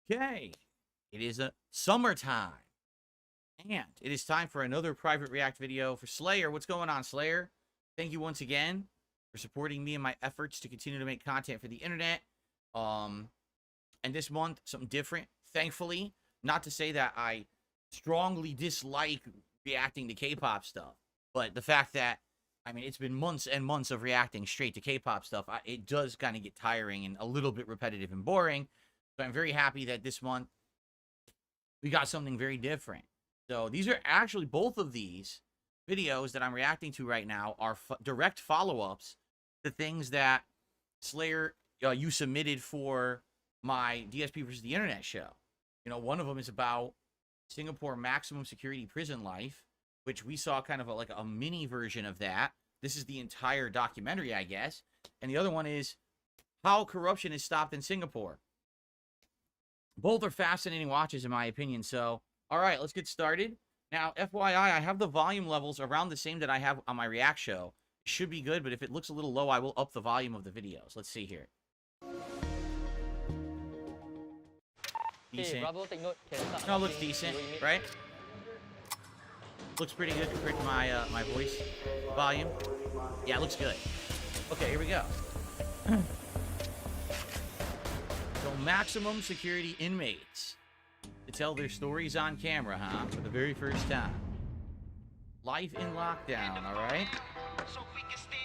Okay, it is a summertime, and it is time for another private react video for Slayer. What's going on, Slayer? Thank you once again for supporting me in my efforts to continue to make content for the internet. And this month, something different. Thankfully, not to say that I strongly dislike reacting to K-pop stuff, but the fact that, I mean, it's been months and months of reacting straight to K-pop stuff, it does kind of get tiring and a little bit repetitive and boring. So I'm very happy that this month we got something very different. So these are actually, both of these videos that I'm reacting to right now are direct follow-ups to things that Slayer, you submitted for my DSP versus the Internet show. You know, one of them is about Singapore maximum security prison life, which we saw kind of like a mini version of that. This is the entire documentary, I guess. And the other one is how corruption is stopped in Singapore. Both are fascinating watches, in my opinion. So, all right, let's get started. Now, FYI, I have the volume levels around the same that I have on my React show. It should be good, but if it looks a little low, I will up the volume of the videos. Let's see here. Decent. No, it looks decent, right? Looks pretty good compared to my my voice volume. Yeah, it looks good. Okay, here we go. So, maximum security inmates to tell their stories on camera, huh? For the very first time. Life in lockdown, all right?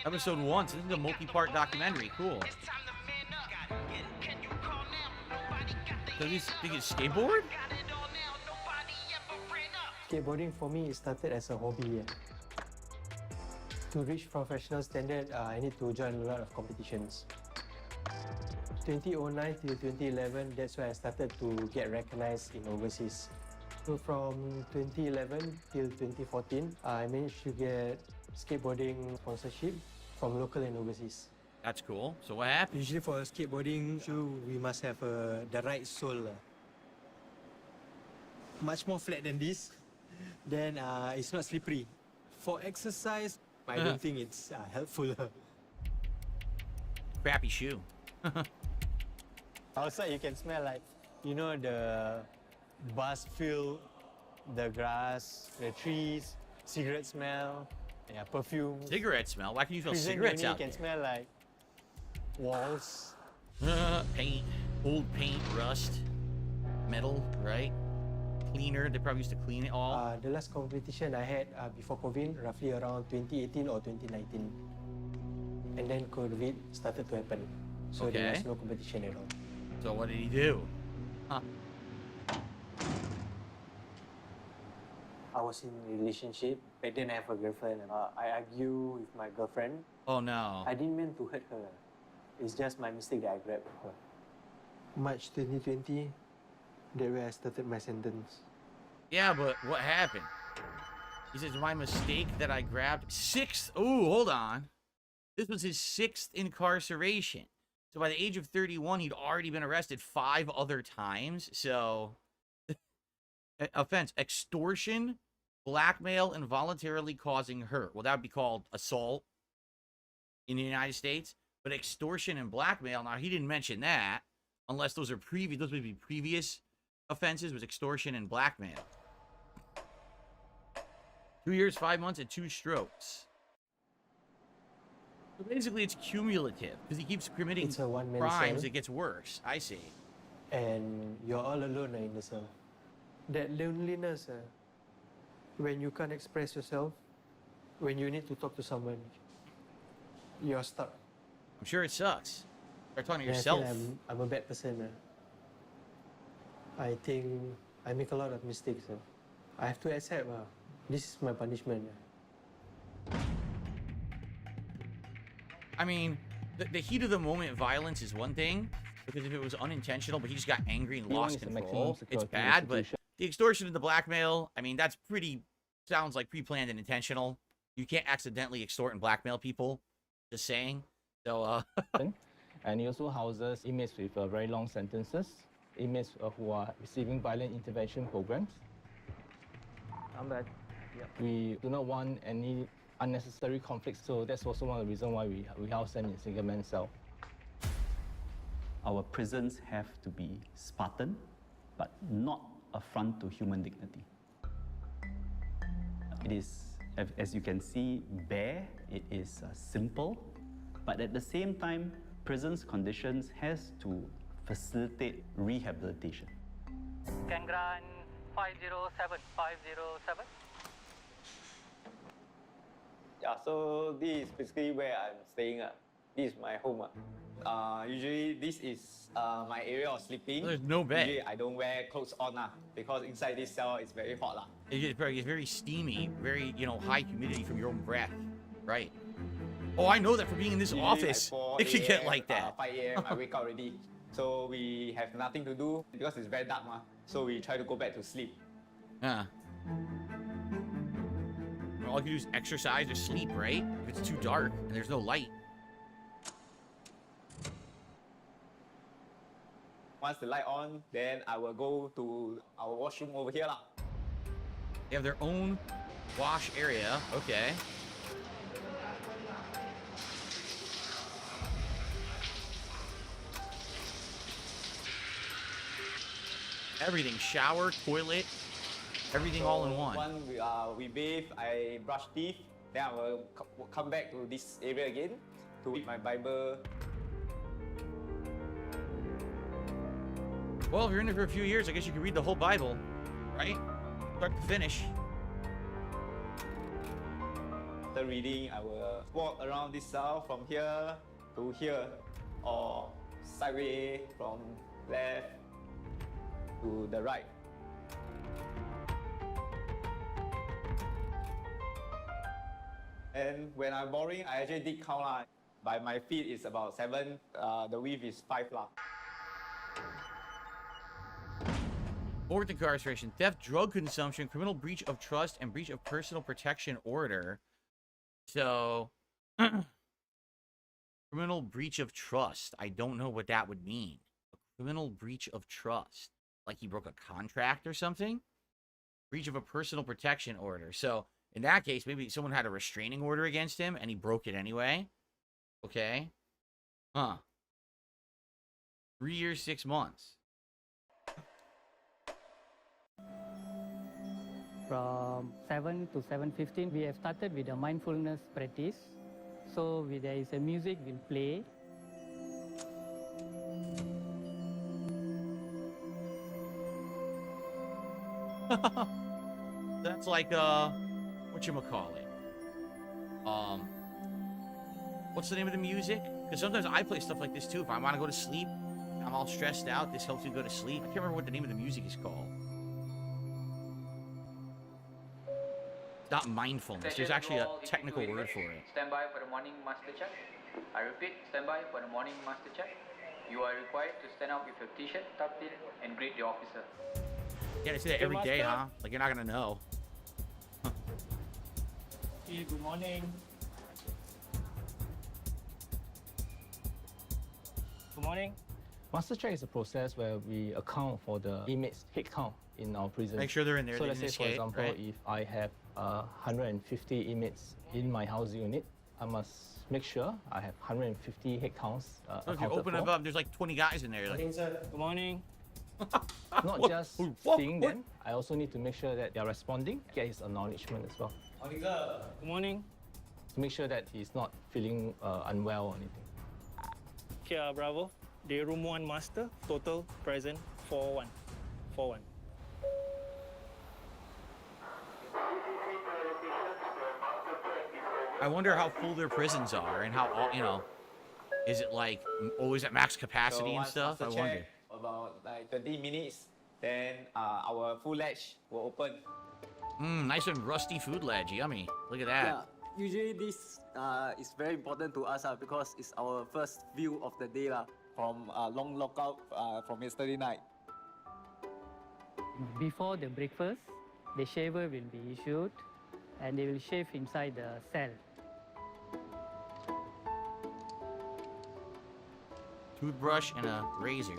Episode 1. So this is a multi-part documentary. Cool. So these it's skateboard? Skateboarding for me started as a hobby. To reach professional standard, I need to join a lot of competitions. 2009 till 2011, that's where I started to get recognized in overseas. So from 2011 till 2014, I managed to get skateboarding sponsorship from local and overseas. That's cool. So what happened? Usually for a skateboarding shoe, we must have the right sole. Much more flat than this. Then it's not slippery. For exercise, I don't think it's helpful. Crappy shoe. Outside you can smell like, you know, the bus field, the grass, the trees, cigarette smell, yeah, perfume. Cigarette smell? Why can you smell cigarettes out there? You can smell like walls. Paint, old paint, rust, metal, right? Cleaner, they probably used to clean it all. The last competition I had before COVID, roughly around 2018 or 2019. And then COVID started to happen. So there was no competition at all. So what did he do? Huh. I was in a relationship. Back then I have a girlfriend. I argue with my girlfriend. Oh no. I didn't mean to hurt her. It's just my mistake that I grabbed her. March 2020, that's where I started my sentence. Yeah, but what happened? He says, my mistake that I grabbed. 6th. Ooh, hold on. This was his 6th incarceration. So by the age of 31, he'd already been arrested 5 other times. So, offense, extortion, blackmail, and voluntarily causing hurt. Well, that would be called assault in the United States. But extortion and blackmail, now he didn't mention that, unless those are previous. Those would be previous offenses, was extortion and blackmail. 2 years, 5 months, and 2 strokes. So basically, it's cumulative because he keeps committing crimes. Cell. It gets worse. I see. And you're all alone in the cell. That loneliness, when you can't express yourself, when you need to talk to someone, you're stuck. I'm sure it sucks. Start talking to yourself. I feel I'm a bad person. I think I make a lot of mistakes. I have to accept this is my punishment. I mean, the heat of the moment violence is one thing, because if it was unintentional, but he just got angry and lost control, it's bad. But the extortion and the blackmail, I mean, that's sounds like pre-planned and intentional. You can't accidentally extort and blackmail people. Just saying. So, And he also houses inmates with very long sentences, inmates who are receiving violent intervention programs. I'm bad. Yep. We do not want any unnecessary conflicts, so that's also one of the reasons why we house them in single-man cell. Our prisons have to be Spartan, but not affront to human dignity. It is, as you can see, bare, it is simple, but at the same time, prison's conditions has to facilitate rehabilitation. Kangran 507. Yeah, so this is basically where I'm staying. This is my home. Usually this is my area of sleeping. There's no bed. Usually I don't wear clothes on because inside this cell it's very hot. It's very steamy, very, high humidity from your own breath. Right. Oh, I know that from being in this Usually office. like 4 It could get AM, like that. 5 a.m. I wake up already. So we have nothing to do because it's very dark. So we try to go back to sleep. Yeah. All you can do is exercise or sleep, right? If it's too dark and there's no light. Once the light on, then I will go to our washroom over here. They have their own wash area. Okay. Everything. Shower, toilet, everything all in one. Once we bathe, I brush teeth, then I will come back to this area again to read my Bible. Well, if you're in it for a few years, I guess you can read the whole Bible, right? Start to finish. After reading, I will walk around this cell from here to here, or sideways from left to the right. And when I'm boring, I actually did count. By my feet, it's about 7. The width is 5. Fourth incarceration, theft, drug consumption, criminal breach of trust, and breach of personal protection order. So, criminal breach of trust. I don't know what that would mean. A criminal breach of trust. Like he broke a contract or something? Breach of a personal protection order. So, in that case, maybe someone had a restraining order against him and he broke it anyway. Okay. Huh. 3 years, 6 months. From 7 to 7:15, we have started with a mindfulness practice. So there is a music will play. That's like whatchamacallit? What's the name of the music? Because sometimes I play stuff like this too. If I want to go to sleep, I'm all stressed out, this helps me go to sleep. I can't remember what the name of the music is called. It's not mindfulness. There's actually a technical word for it. Stand by for the morning master check. I repeat, stand by for the morning master check. You are required to stand up with your t-shirt tucked in and greet the officer. Yeah, they say that every day, huh? Like you're not gonna know. Hey, good morning. Good morning. Master check is a process where we account for the inmates' head count in our prison. Make sure they're in there. So they let's say, didn't for escape, example, right? if I have 150 inmates in my housing unit, I must make sure I have 150 head counts So if you accounted open for. it up, there's like 20 guys in there. Like, Good morning. Not just seeing them, I also need to make sure that they're responding, get his acknowledgement as well, Good morning. to make sure that he's not feeling unwell or anything. Kia Bravo, the room 1 master, total present 41. 41. I wonder how full their prisons are and how, is it like always at max capacity and once stuff? I master wonder. check, about like 20 minutes, then our full ledge will open. Nice and rusty food ledge. Yummy. Look at that. Yeah, usually this is very important to us because it's our first view of the day from long lockout from yesterday night. Before the breakfast, the shaver will be issued and they will shave inside the cell. Toothbrush and a razor.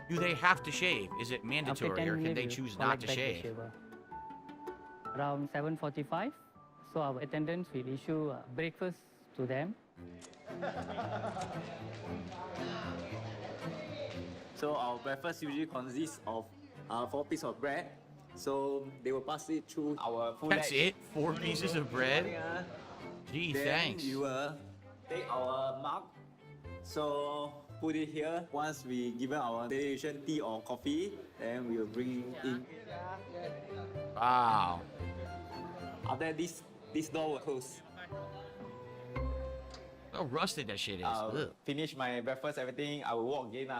Do they have to shave? Is it After mandatory 10 or can minutes, they we'll choose not collect to back the shave? shaver. Around 7:45, so our attendants will issue breakfast to them. So our breakfast usually consists of 4 pieces of bread. So they will pass it through our full That's edge. it? 4 pieces of bread? Gee, Then thanks. we will take our mug. So put it here. Once we given our destination tea or coffee, then we will bring in. Wow. After this door will close. How rusted that shit is. Ugh. Finish my breakfast, everything. I will walk again.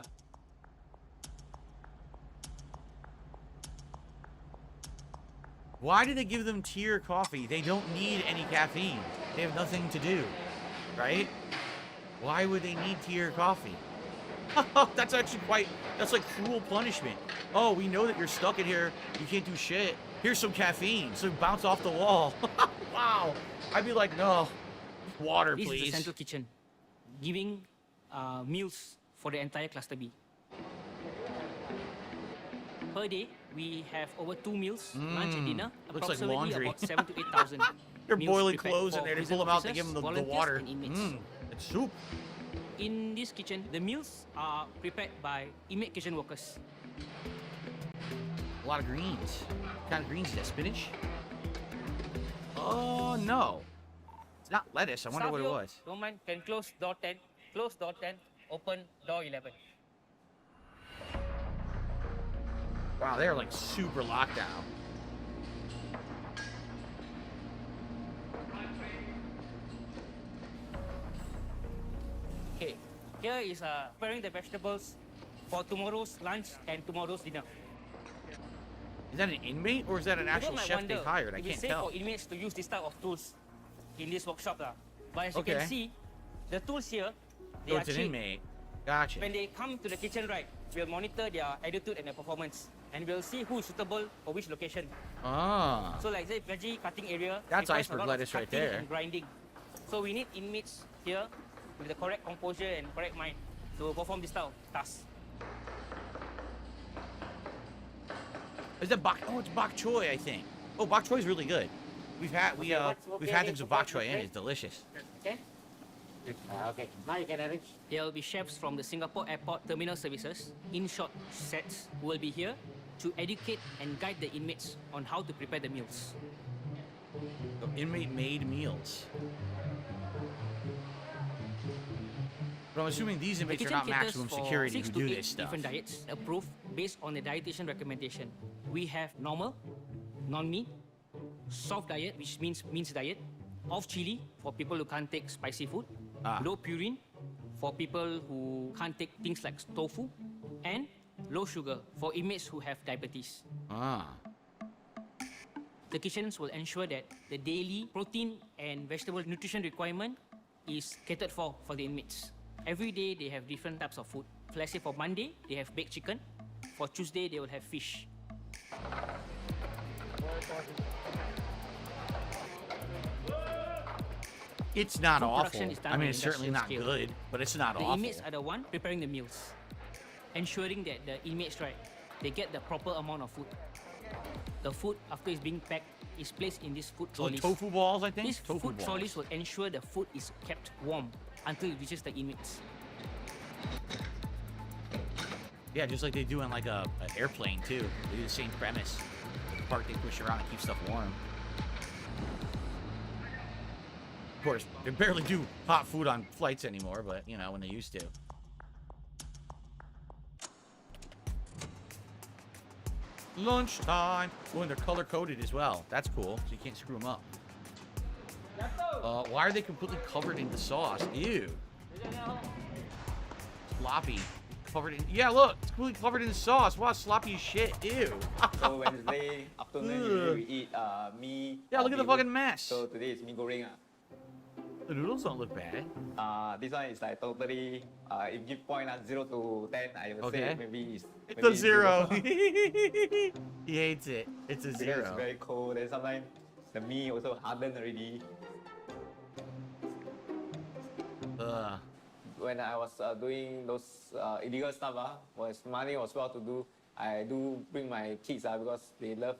Why do they give them tea or coffee? They don't need any caffeine. They have nothing to do, right? Why would they need tea or coffee? That's actually that's like cruel punishment. Oh, we know that you're stuck in here. You can't do shit. Here's some caffeine, so bounce off the wall. Wow. I'd be like, no, water, This please. is the central kitchen, giving meals for the entire cluster B. Per day, we have over 2 meals, lunch and dinner, Looks like approximately laundry. about 7 to 8,000 They're meals boiling prepared clothes for in there. They prison pull them out. They officers, give them the volunteers, water. and inmates. It's soup. In this kitchen, the meals are prepared by inmate kitchen workers. A lot of greens. What kind of greens is that? Spinach? Oh, no. It's not lettuce. I wonder Staff what it here, was. Don't mind, can close door 10, close door 10, open door 11. Wow, they're like super locked down. Okay, here is preparing the vegetables for tomorrow's lunch and tomorrow's dinner. Is that an inmate or is that an actual People might chef wonder, they've hired? I if it's can't safe tell. for inmates to use this type of tools in this workshop. But as you Okay. can see, the tools here, they Oh, are it's an cheap. inmate. Gotcha. When they come to the kitchen, right, we'll monitor their attitude and their performance. And we'll see who is suitable for which location. Ah. So like say veggie cutting area, That's requires a iceberg lot of lettuce right cutting there. and grinding. So we need inmates here with the correct composure and correct mind to perform this type of task. Is that bok? Oh, it's bok choy, I think. Oh, bok choy is really good. We've had we've had things with bok choy and it's delicious. Okay? Okay, now you can arrange. There will be chefs from the Singapore Airport Terminal Services in short sets who will be here to educate and guide the inmates on how to prepare the meals. So inmate-made meals. But I'm assuming these The inmates are kitchen not caters maximum for security 6 who to do 8 this stuff. different diets approved based on the dietitian recommendation. We have normal, non-meat, soft diet, which means minced diet, off chili for people who can't take spicy food, low purine for people who can't take things like tofu, and low sugar for inmates who have diabetes. Ah. The kitchens will ensure that the daily protein and vegetable nutrition requirement is catered for the inmates. Every day they have different types of food. Let's say for Monday, they have baked chicken. For Tuesday, they will have fish. It's not Food awful. production is done I mean, on it's certainly industrial not scale. good, but it's not The awful. inmates are the one preparing the meals, ensuring that the inmates, right, they get the proper amount of food. The food, after it's being packed, is placed in these food So trolleys. tofu balls, I think? These Tofu food balls. trolleys will ensure the food is kept warm until it reaches the inmates. Yeah, just like they do on like an airplane too. They do the same premise. The part they push around and keep stuff warm. Of course, they barely do hot food on flights anymore, but you know, when they used to. Lunchtime. Oh, and they're color coded as well. That's cool, so you can't screw them up. Why are they completely covered in the sauce? Ew. Sloppy. Covered in. Yeah, look, it's completely covered in sauce. Wow, sloppy as shit. Ew. So Wednesday afternoon usually we eat mee. Yeah, or look at the mee goreng. fucking mess. So today is mee goreng. The noodles don't look bad. This one is like totally, if give point 0 to 10, I would Okay. say maybe it's It's maybe a zero. He hates it. It's a Because zero. It's very cold and sometimes the mee also hardened already. Ugh. When I was doing those illegal stuff, was money was well to do, I do bring my kids because they love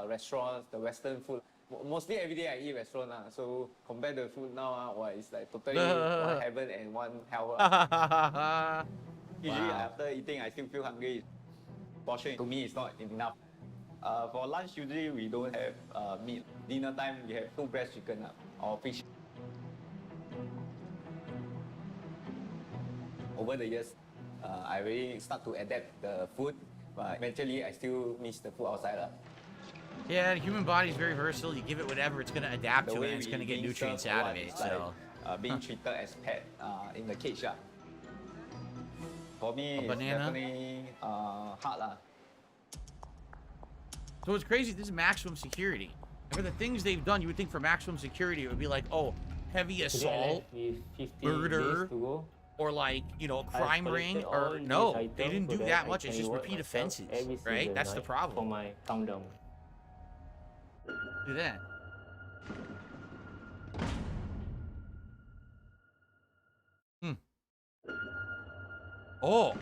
restaurants, the Western food. Mostly every day I eat restaurant, so compared to the food now, it's like totally one heaven and one hell. Usually Wow. after eating, I still feel hungry. Portion to me is not enough. For lunch, usually we don't have meat. Dinner time, we have 2 breast chicken or fish. Over the years, I really start to adapt the food, but eventually I still miss the food outside. Yeah, the human body is very versatile. You give it whatever, it's going to adapt The to it, way and it's going to get being nutrients served or out of what, it. it's So, like, being treated as pet in the cage. For me, A it's banana? definitely hard. so what's crazy, this is maximum security. And for the things they've done, you would think for maximum security, it would be like, oh, heavy assault, murder, or like, you know, a crime ring, or no, they didn't do that much. It's just repeat offenses, right? That's the problem. For my countdown. Do that. Oh,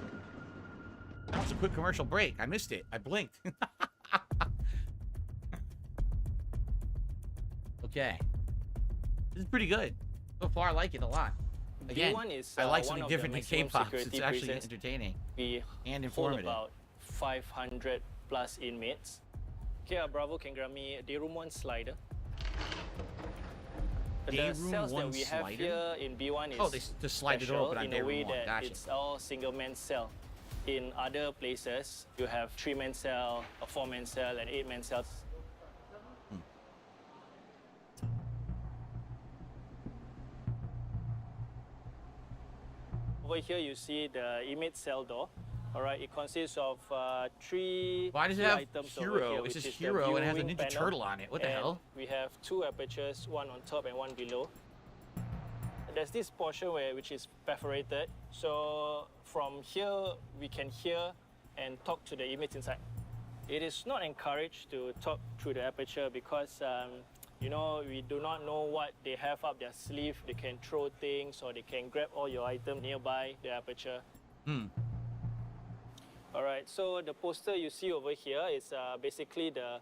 that was a quick commercial break. I missed it. I blinked. Okay, this is pretty good so far. I like it a lot. Again, B1 is, I like one something of the different than maximum K-pop. It's security actually prisons. entertaining We and hold informative. about 500 plus inmates. Okay, Bravo can grab me day room 1 slider. Day The room cells that 1 we have slider? here in B1 is Oh, they just slide the door special open on in day a way room 1. that Gotcha. it's all single man cell. In other places, you have 3-man cell, a 4-man cell, and 8-man cells. Over here, you see the inmate cell door. All right, it consists of 3 Why does it key have items Hero? over here, It which says is the Hero and it has a viewing Ninja panel. Turtle on it. What the And hell? We have 2 apertures, one on top and one below. There's this portion which is perforated. So from here, we can hear and talk to the inmates inside. It is not encouraged to talk through the aperture because you know, we do not know what they have up their sleeve. They can throw things or they can grab all your items nearby the aperture. All right, so the poster you see over here is basically the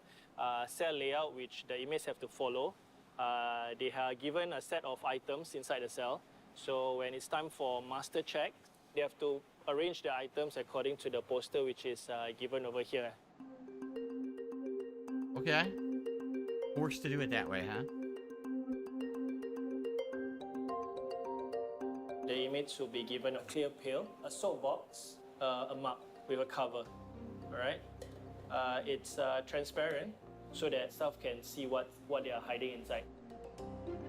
cell layout which the inmates have to follow. They are given a set of items inside the cell. So when it's time for master check, they have to arrange the items according to the poster which is given over here. Okay. Forced to do it that way, huh? The inmates will be given a clear pail, a soap box, a mug with a cover. All right, it's transparent so that staff can see what they are hiding inside.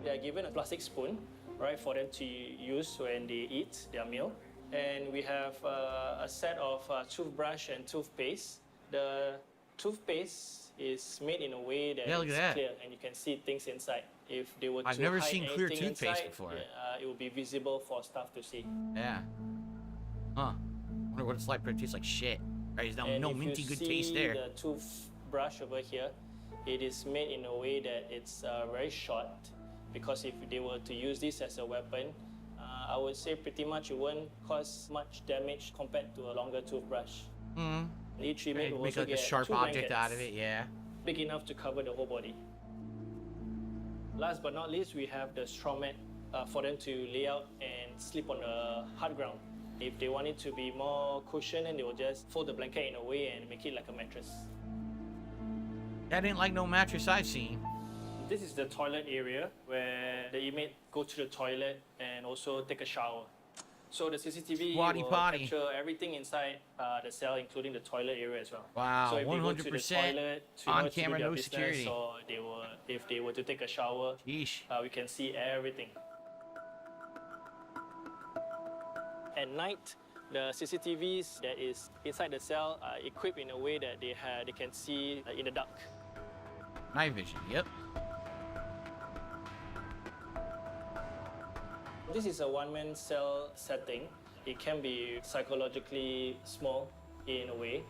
They are given a plastic spoon, right, for them to use when they eat their meal. And we have a set of toothbrush and toothpaste. The toothpaste is made in a way that Yeah, look at it's that. clear and you can see things inside. If they were I've to never hide seen clear anything toothpaste inside, before. it will be visible for staff to see. Yeah. Huh. Wonder what it's like, but it tastes like shit. Right? There's And no if minty you good see taste there. the toothbrush over here, it is made in a way that it's very short, because if they were to use this as a weapon, I would say pretty much it won't cause much damage compared to a longer toothbrush. Each inmate will Make also like a get sharp 2 object out of blankets, it, yeah. big enough to cover the whole body. Last but not least, we have the straw mat for them to lay out and sleep on the hard ground. If they want it to be more cushioned, then they will just fold the blanket in a way and make it like a mattress. That ain't like no mattress I've seen. This is the toilet area where the inmate go to the toilet and also take a shower. So the CCTV Squatty will potty. capture everything inside the cell, including the toilet area as well. Wow, so if they go to the 100% toilet to on to do camera, their no business, security. or if they were to take a shower, we can see everything. At night, the CCTVs that is inside the cell are equipped in a way that they can see in the dark. Night vision, yep. This is a one-man cell setting. It can be psychologically small in a way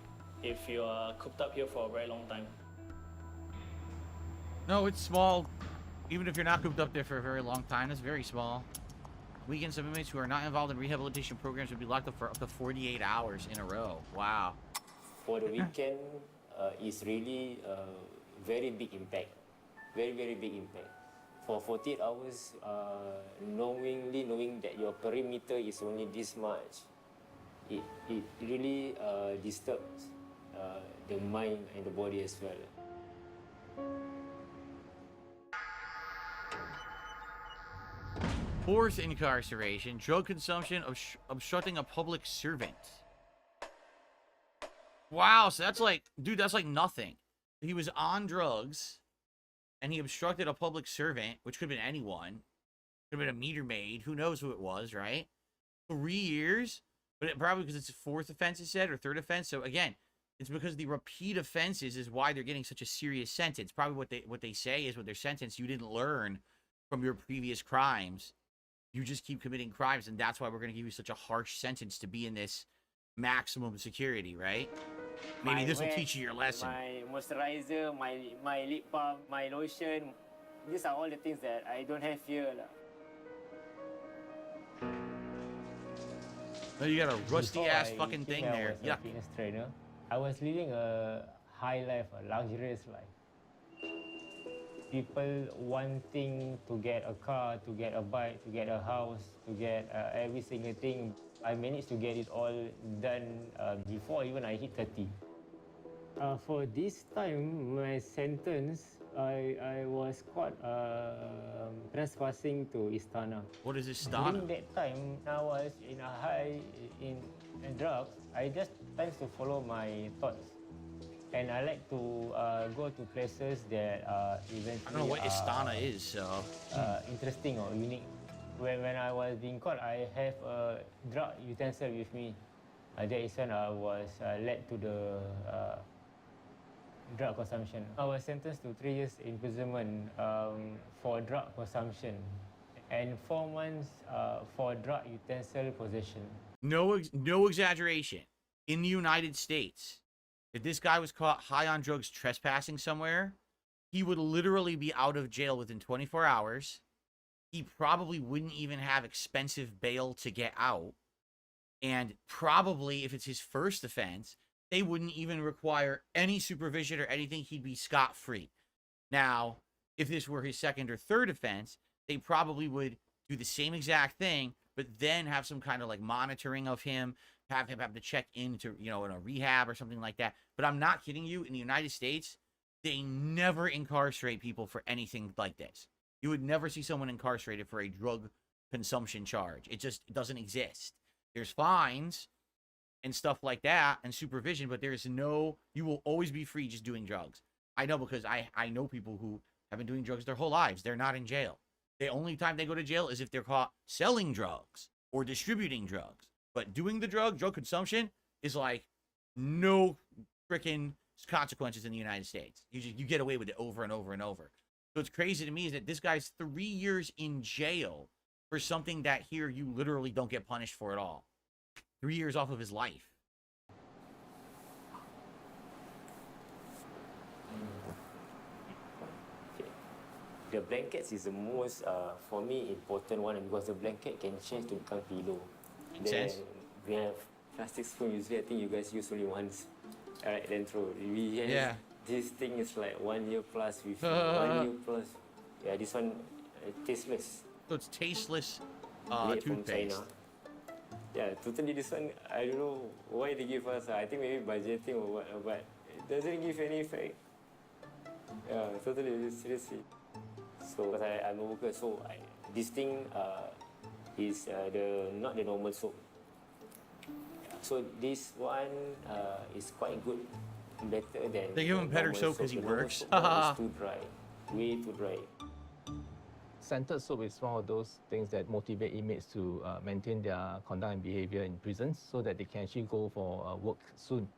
if you are cooped up here for a very long time. No, it's small. Even if you're not cooped up there for a very long time, it's very small. Weekends of inmates who are not involved in rehabilitation programs would be locked up for up to 48 hours in a row. Wow. For the weekend, it's really a very big impact. Very, very big impact. For 48 hours, knowing that your perimeter is only this much, it really disturbs the mind and the body as well. Fourth incarceration, drug consumption, obstructing a public servant. Wow, so that's like, dude, that's like nothing. He was on drugs, and he obstructed a public servant, which could have been anyone. Could have been a meter maid. Who knows who it was, right? 3 years, but probably because it's a fourth offense, it said, or third offense. So again, it's because the repeat offenses is why they're getting such a serious sentence. Probably what they say is with their sentence, you didn't learn from your previous crimes. You just keep committing crimes, and that's why we're going to give you such a harsh sentence to be in this maximum security, right? Maybe this will teach you your lesson. My moisturizer, my lip balm, my lotion. These are all the things that I don't have here. Oh, you got a rusty-ass fucking thing there. Yeah. Fitness trainer. I was living a high life, a luxurious life. People wanting to get a car, to get a bike, to get a house, to get every single thing. I managed to get it all done before even I hit 30. For this time, my sentence, I was caught trespassing to Istana. What is Istana? During that time, I was in a high in drugs. I just tend to follow my thoughts. And I like to go to places that eventually I don't know what Istana is, so interesting or unique. When I was being caught, I have a drug utensil with me. That is when I was led to the drug consumption. I was sentenced to 3 years imprisonment for drug consumption and 4 months for drug utensil possession. no exaggeration. In the United States, if this guy was caught high on drugs trespassing somewhere, he would literally be out of jail within 24 hours. He probably wouldn't even have expensive bail to get out. And probably, if it's his first offense, they wouldn't even require any supervision or anything. He'd be scot-free. Now, if this were his second or third offense, they probably would do the same exact thing, but then have some kind of like monitoring of him, have him have to check into, in a rehab or something like that. But I'm not kidding you. In the United States, they never incarcerate people for anything like this. You would never see someone incarcerated for a drug consumption charge. It just doesn't exist. There's fines and stuff like that and supervision, but there's no, you will always be free just doing drugs. I know because I know people who have been doing drugs their whole lives. They're not in jail. The only time they go to jail is if they're caught selling drugs or distributing drugs. But doing the drug consumption is like no freaking consequences in the United States. You get away with it over and over and over. So what's crazy to me is that this guy's 3 years in jail for something that here you literally don't get punished for at all. 3 years off of his life. The blankets is the most, for me, important one because the blanket can change to become pillow. Makes sense. We have plastic spoon. Usually, I think you guys use only once. Alright, then throw. We have this thing is like 1 year plus with 1 year plus. Yeah, this one tasteless. So it's tasteless Made from toothpaste. China. Yeah, totally this one, I don't know why they give us. I think maybe budgeting or what, but it doesn't give any effect. Yeah, totally, seriously. So, because I'm a worker, so this thing is not the normal soap. So this one is quite good, better than. They give him better normal soap because he The normal works. soap is too dry, way too dry. Scented soap is one of those things that motivate inmates to maintain their conduct and behavior in prisons so that they can actually go for work soon.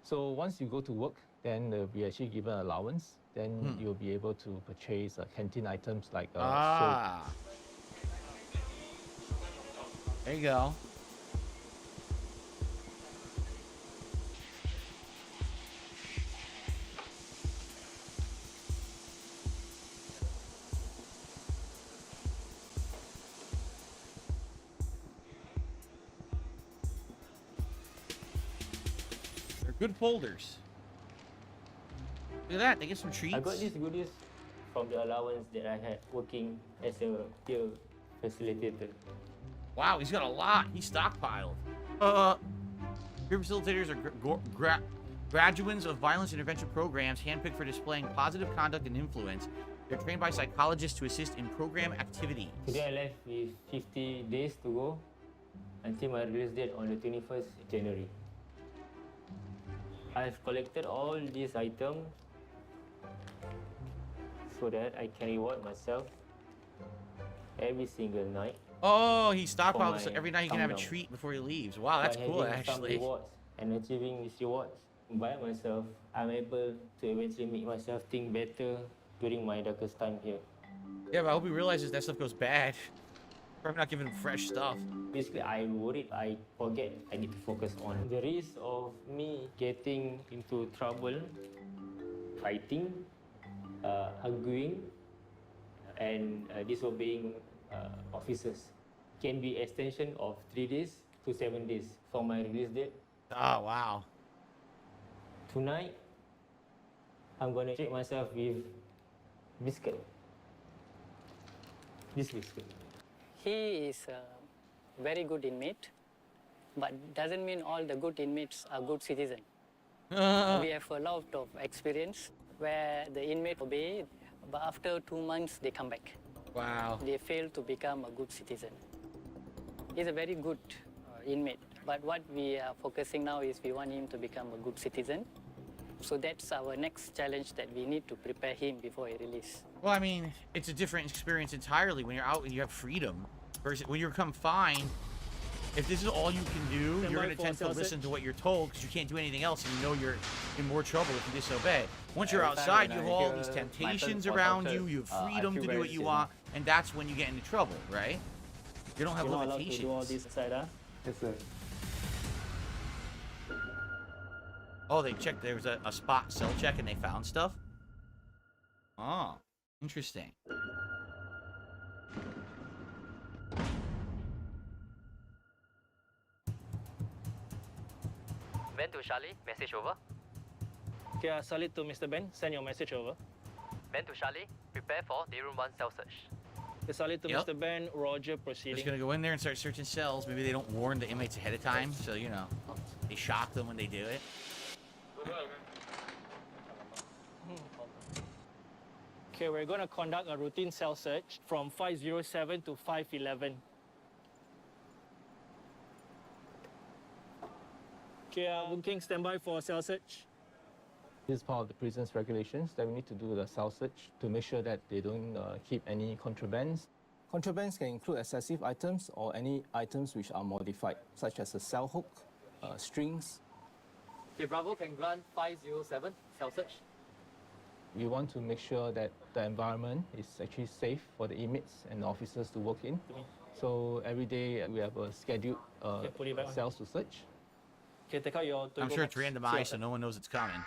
So once you go to work, then they'll be actually given allowance. Then you'll be able to purchase canteen items like soap. There you go. They're good folders. Look at that, they get some treats. I got these goodies from the allowance that I had working as a peer facilitator. Wow, he's got a lot. He stockpiled. Peer facilitators are graduates of violence intervention programs handpicked for displaying positive conduct and influence. They're trained by psychologists to assist in program activities. Today I left with 50 days to go until my release date on the 21st January. I've collected all these items so that I can reward myself every single night. Oh, he stockpiled For my every night. He can have a countdown. treat before he leaves. Wow, that's By cool, having some actually. rewards and achieving these rewards by myself, I'm able to eventually make myself think better during my darkest time here. Yeah, but I hope he realizes that stuff goes bad. Probably not giving him fresh stuff. Basically, I worried I forget I need to focus on the risk of me getting into trouble, fighting, arguing, and disobeying officers. Can be extension of 3 days to 7 days from my release date. Oh, wow. Tonight, I'm gonna treat myself with biscuit. This biscuit. He is a very good inmate, but doesn't mean all the good inmates are good citizens. We have a lot of experience where the inmate obey, but after 2 months they come back. Wow. They fail to become a good citizen. He's a very good inmate, but what we are focusing now is we want him to become a good citizen. So that's our next challenge that we need to prepare him before he release. Well, I mean, it's a different experience entirely when you're out and you have freedom. Versus when you're confined, if this is all you can do, you're going to tend to listen to what you're told because you can't do anything else and you know you're in more trouble if you disobey. Once you're outside, you have all these temptations around you, you have freedom to do what you want, and that's when you get into trouble, right? You don't have You're not limitations. allowed to do all this inside, huh? Yes, sir. Oh, they checked. There was a spot cell check and they found stuff? Oh, interesting. Ben to Charlie, message over. Okay, Salid to Mr. Ben, send your message over. Ben to Charlie, prepare for day room 1 cell search. Okay, Salid to Yep. Mr. Ben, Roger, Just proceeding. gonna go in there and start searching cells. Maybe they don't warn the inmates ahead of time, so you know they shock them when they do it. Okay, we're going to conduct a routine cell search from 507 to 511. Okay, Boon King, stand by for cell search. This is part of the prison's regulations that we need to do the cell search to make sure that they don't keep any contrabands. Contrabands can include excessive items or any items which are modified, such as a cell hook, strings. Okay, Bravo can grant 507 cell search. We want to make sure that the environment is actually safe for the inmates and the officers to work in. So every day we have a scheduled put it back on. cells to search. Okay, take out your I'm Toigo sure it's Max. randomized, so no one knows it's coming.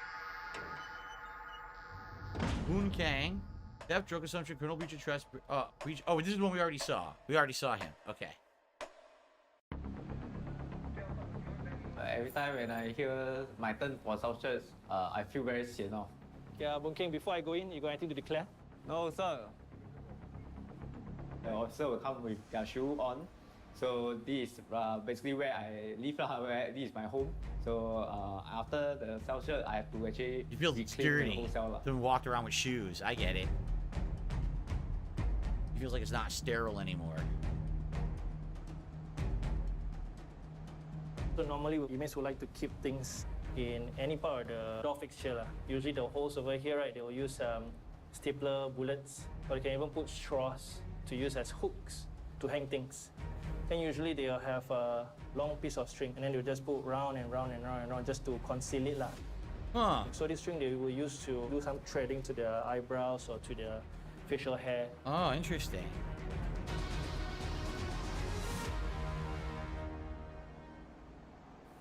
Boon Kang, theft, drug consumption, criminal breach of trust. Breach. Oh, this is the one we already saw. We already saw him. Okay. Every time when I hear my turn for South Church, I feel very sian off. Yeah, Boon King, before I go in, you got anything to declare? No, sir. The officer will come with their shoe on. So this is basically where I live. This is my home. So after the cell search, I have to actually You feel reclaim the security. whole cell. Then walked around with shoes. I get it. It feels like it's not sterile anymore. So normally, inmates would like to keep things in any part of the door fixture. Usually the holes over here, right, they will use stapler bullets, or they can even put straws to use as hooks to hang things. Then usually they'll have a long piece of string, and then they'll just put round and round and round and round just to conceal it. Huh. So this string they will use to do some threading to their eyebrows or to their facial hair. Oh, interesting.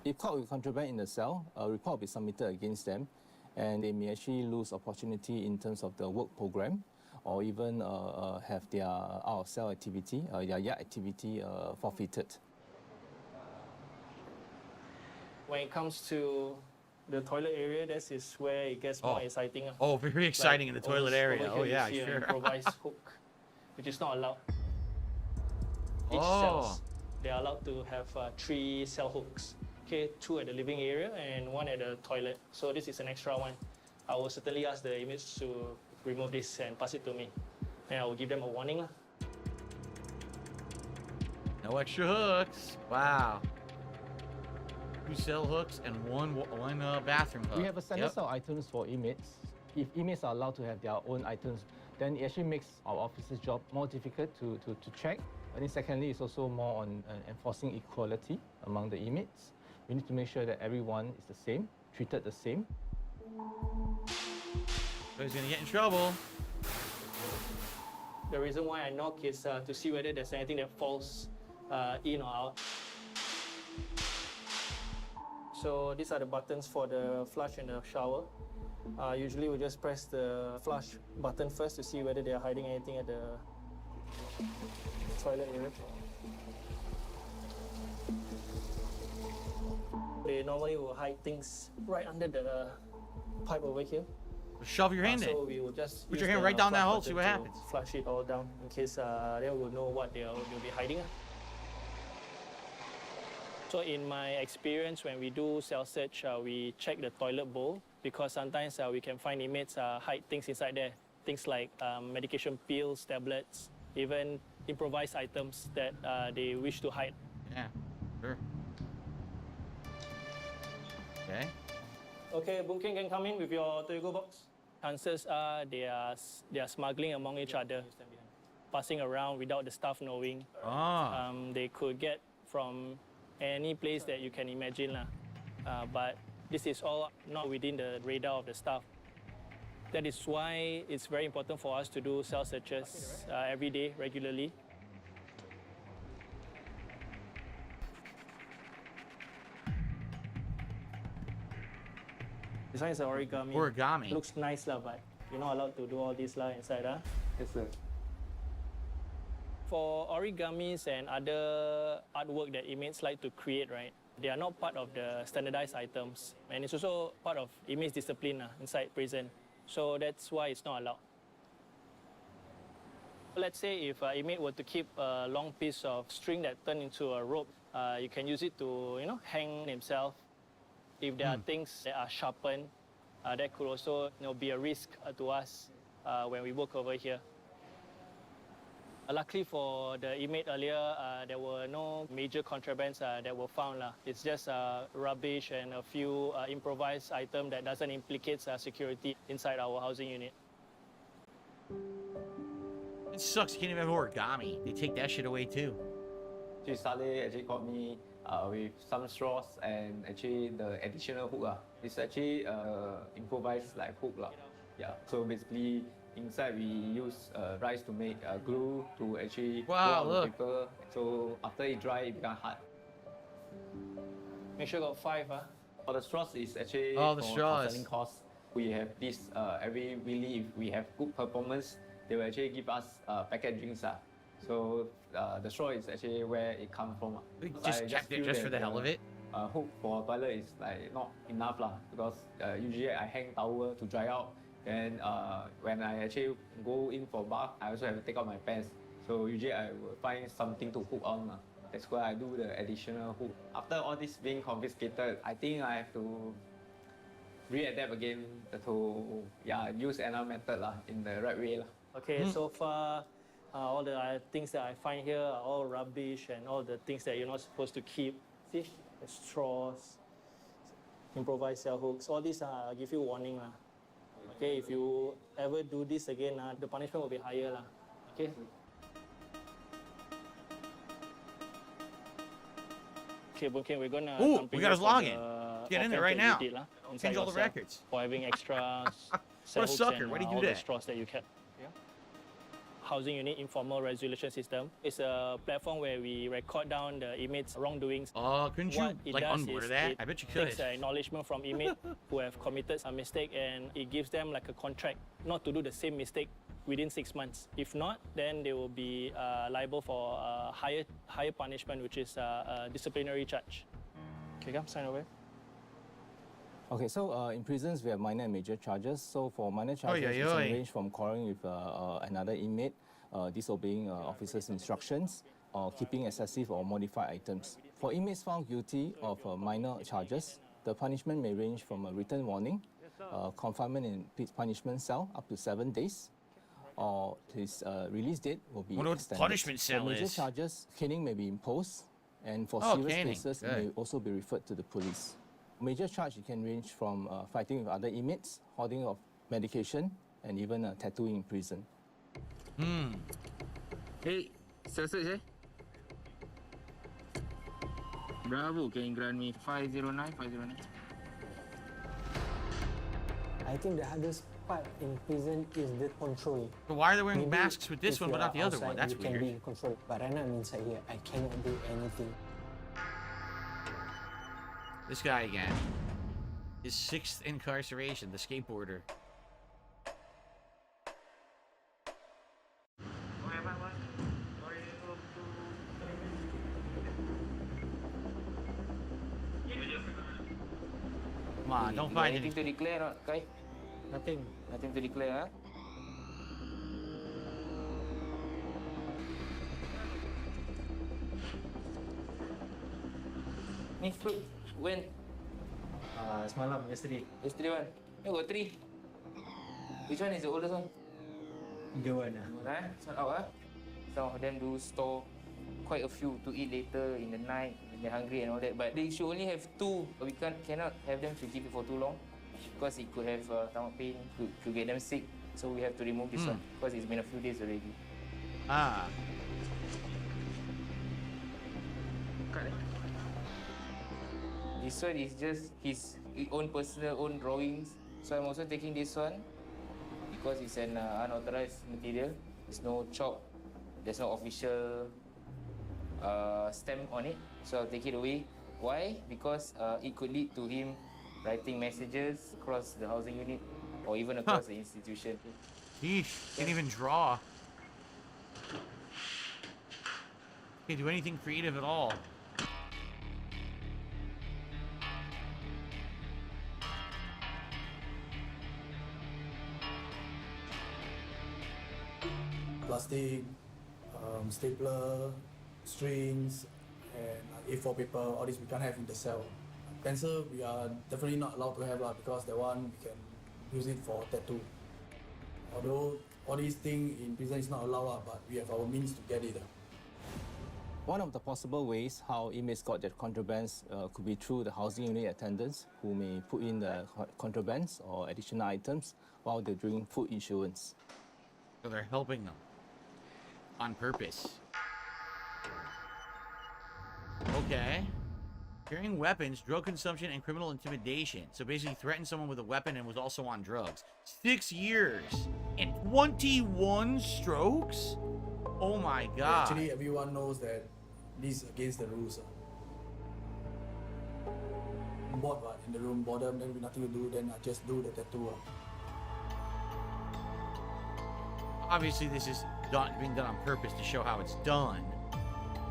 If caught with contraband in the cell, a report will be submitted against them, and they may actually lose opportunity in terms of the work program, or even have their out-of-cell activity, their yard activity forfeited. When it comes to the toilet area, this is where it gets more exciting. Oh, very exciting in the toilet area. Over Oh, here yeah, you see an sure. improvised hook, which is not allowed. Each Oh. cells, they are allowed to have 3 cell hooks. Okay, 2 at the living area and 1 at the toilet. So this is an extra one. I will certainly ask the inmates to remove this and pass it to me. And I will give them a warning. No extra hooks. Wow. 2 cell hooks and one bathroom hook. We have a standard Yep. set of items for inmates. If inmates are allowed to have their own items, then it actually makes our officers' job more difficult to check. I think secondly, it's also more on enforcing equality among the inmates. We need to make sure that everyone is the same, treated the same. So he's gonna get in trouble. The reason why I knock is to see whether there's anything that falls in or out. So these are the buttons for the flush and the shower. Usually we just press the flush button first to see whether they are hiding anything at the toilet area. They normally will hide things right under the pipe over here. Shove your hand So in. we will just Put use your hand the right down that flush hole, see what button to happens. Flush it all down in case they will know what they'll be hiding. So in my experience, when we do cell search, we check the toilet bowl because sometimes we can find inmates hide things inside there. Things like medication pills, tablets, even improvised items that they wish to hide. Yeah, sure. Okay. Okay, Boon King can come in with your Toygo box. Chances are they are smuggling among each other, passing around without the staff knowing. Ah. They could get from any place that you can imagine. But this is all not within the radar of the staff. That is why it's very important for us to do cell searches every day, regularly. This one is origami. Origami. Looks nice, but you're not allowed to do all this inside. Yes, sir. For origamis and other artwork that inmates like to create, right, they are not part of the standardized items. And it's also part of inmates discipline inside prison. So that's why it's not allowed. Let's say if an inmate were to keep a long piece of string that turned into a rope, you can use it to, hang himself. If there are things that are sharpened, that could also be a risk to us when we work over here. Luckily for the inmate earlier, there were no major contrabands that were found. It's just rubbish and a few improvised items that doesn't implicate security inside our housing unit. It sucks you can't even have origami. They take that shit away too. Sally actually got me with some straws and actually the additional hook. It's actually improvised hook. Yeah, so basically inside we use rice to make glue to actually glue on the paper. So after it dry, it becomes hard. Make sure got 5. For the straws is actually the for straws. selling costs. We have this every weekly. If we have good performance, they will actually give us packet drinks. So the straw is actually where it comes from. We just kept it just for the hell of it. Hook for toilet is not enough because usually I hang towel to dry out. And when I actually go in for bath, I also have to take out my pants. So usually I will find something to hook on. That's why I do the additional hook. After all this being confiscated, I think I have to readapt again to use another method in the right way. Okay, so far all the things that I find here are all rubbish and all the things that you're not supposed to keep. See, the straws, improvised cell hooks, all these I'll give you warning. Okay, if you ever do this again, the punishment will be higher. Okay. Okay, Boon King, we're gonna. Ooh, we got his login. Get in there right now. Change all the records. For having extra What a sucker! Why did you do that? Straws that you kept. Housing Unit Informal Resolution System. It's a platform where we record down the inmates' wrongdoings. Couldn't you unblur that? I bet you could. It takes acknowledgement from inmates who have committed a mistake, and it gives them a contract not to do the same mistake within 6 months. If not, then they will be liable for higher punishment, which is a disciplinary charge. Okay, come sign over. Okay, so in prisons we have minor and major charges. So for minor charges, it can range from quarreling with another inmate, disobeying officer's instructions, or keeping excessive or modified items. For inmates found guilty of minor charges, the punishment may range from a written warning, confinement in punishment cell up to 7 days, or his release date will be Wonder what the extended. punishment cell For major is. charges, caning may be imposed, and for Oh, serious caning. cases, it Good. may also be referred to the police. Major charge can range from fighting with other inmates, hoarding of medication, and even tattooing in prison. Hey, search eh? Bravo, can you grant me 509, 509? I think the hardest part in prison is the control. But why are they wearing Maybe masks with this if one you but not are the other outside, one? That's you can weird. be in control. But right now I'm inside here, I cannot do anything. This guy again. His 6th incarceration, the skateboarder. Come on, don't find Anything anything. to declare not, Kai? Nothing. Nothing to declare, huh? Ni fruit, when? Semalam, yesterday. Yesterday one. You got 3. Which one is the oldest one? Either one. Huh? This one out, huh? Some of them do store quite a few to eat later in the night when they're hungry and all that. But they should only have 2. We cannot have them to keep it for too long because it could have stomach pain, could get them sick. So we have to remove this one because it's been a few days already. Ah. Cut it. This one is just his own personal own drawings. So I'm also taking this one because it's an unauthorized material. There's no chalk. There's no official stamp on it. So I'll take it away. Why? Because it could lead to him writing messages across the housing unit or even across the institution. Yeesh, can't even draw. Can't do anything creative at all. Plastic, stapler, strings, and A4 paper, all this we can't have in the cell. Pencil, we are definitely not allowed to have because that one we can use it for tattoo. Although all these things in prison is not allowed, but we have our means to get it. One of the possible ways how inmates got their contrabands could be through the housing unit attendants who may put in the contrabands or additional items while they're doing food issuance. So they're helping them. On purpose. Okay. Carrying weapons, drug consumption, and criminal intimidation. So basically threatened someone with a weapon and was also on drugs. 6 years and 21 strokes? Oh my god. Actually, everyone knows that this is against the rules. Bored in the room, boredom, then with nothing to do, then I just do the tattoo. Obviously this is being done on purpose to show how it's done.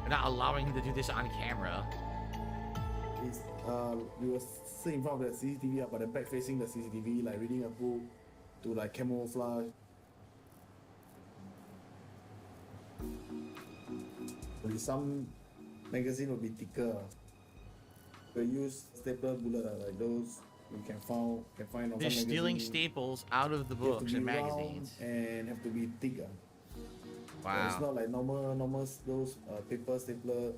They're not allowing him to do this on camera. We were sitting in front of the CCTV, but the back facing the CCTV, like reading a book to like camouflage. Some magazine will be thicker. We use stapler bullet like those you can find on They're some stealing magazine. staples out of the They have to books be and round magazines. and have to be thicker. Wow. It's not like normal those paper stapler.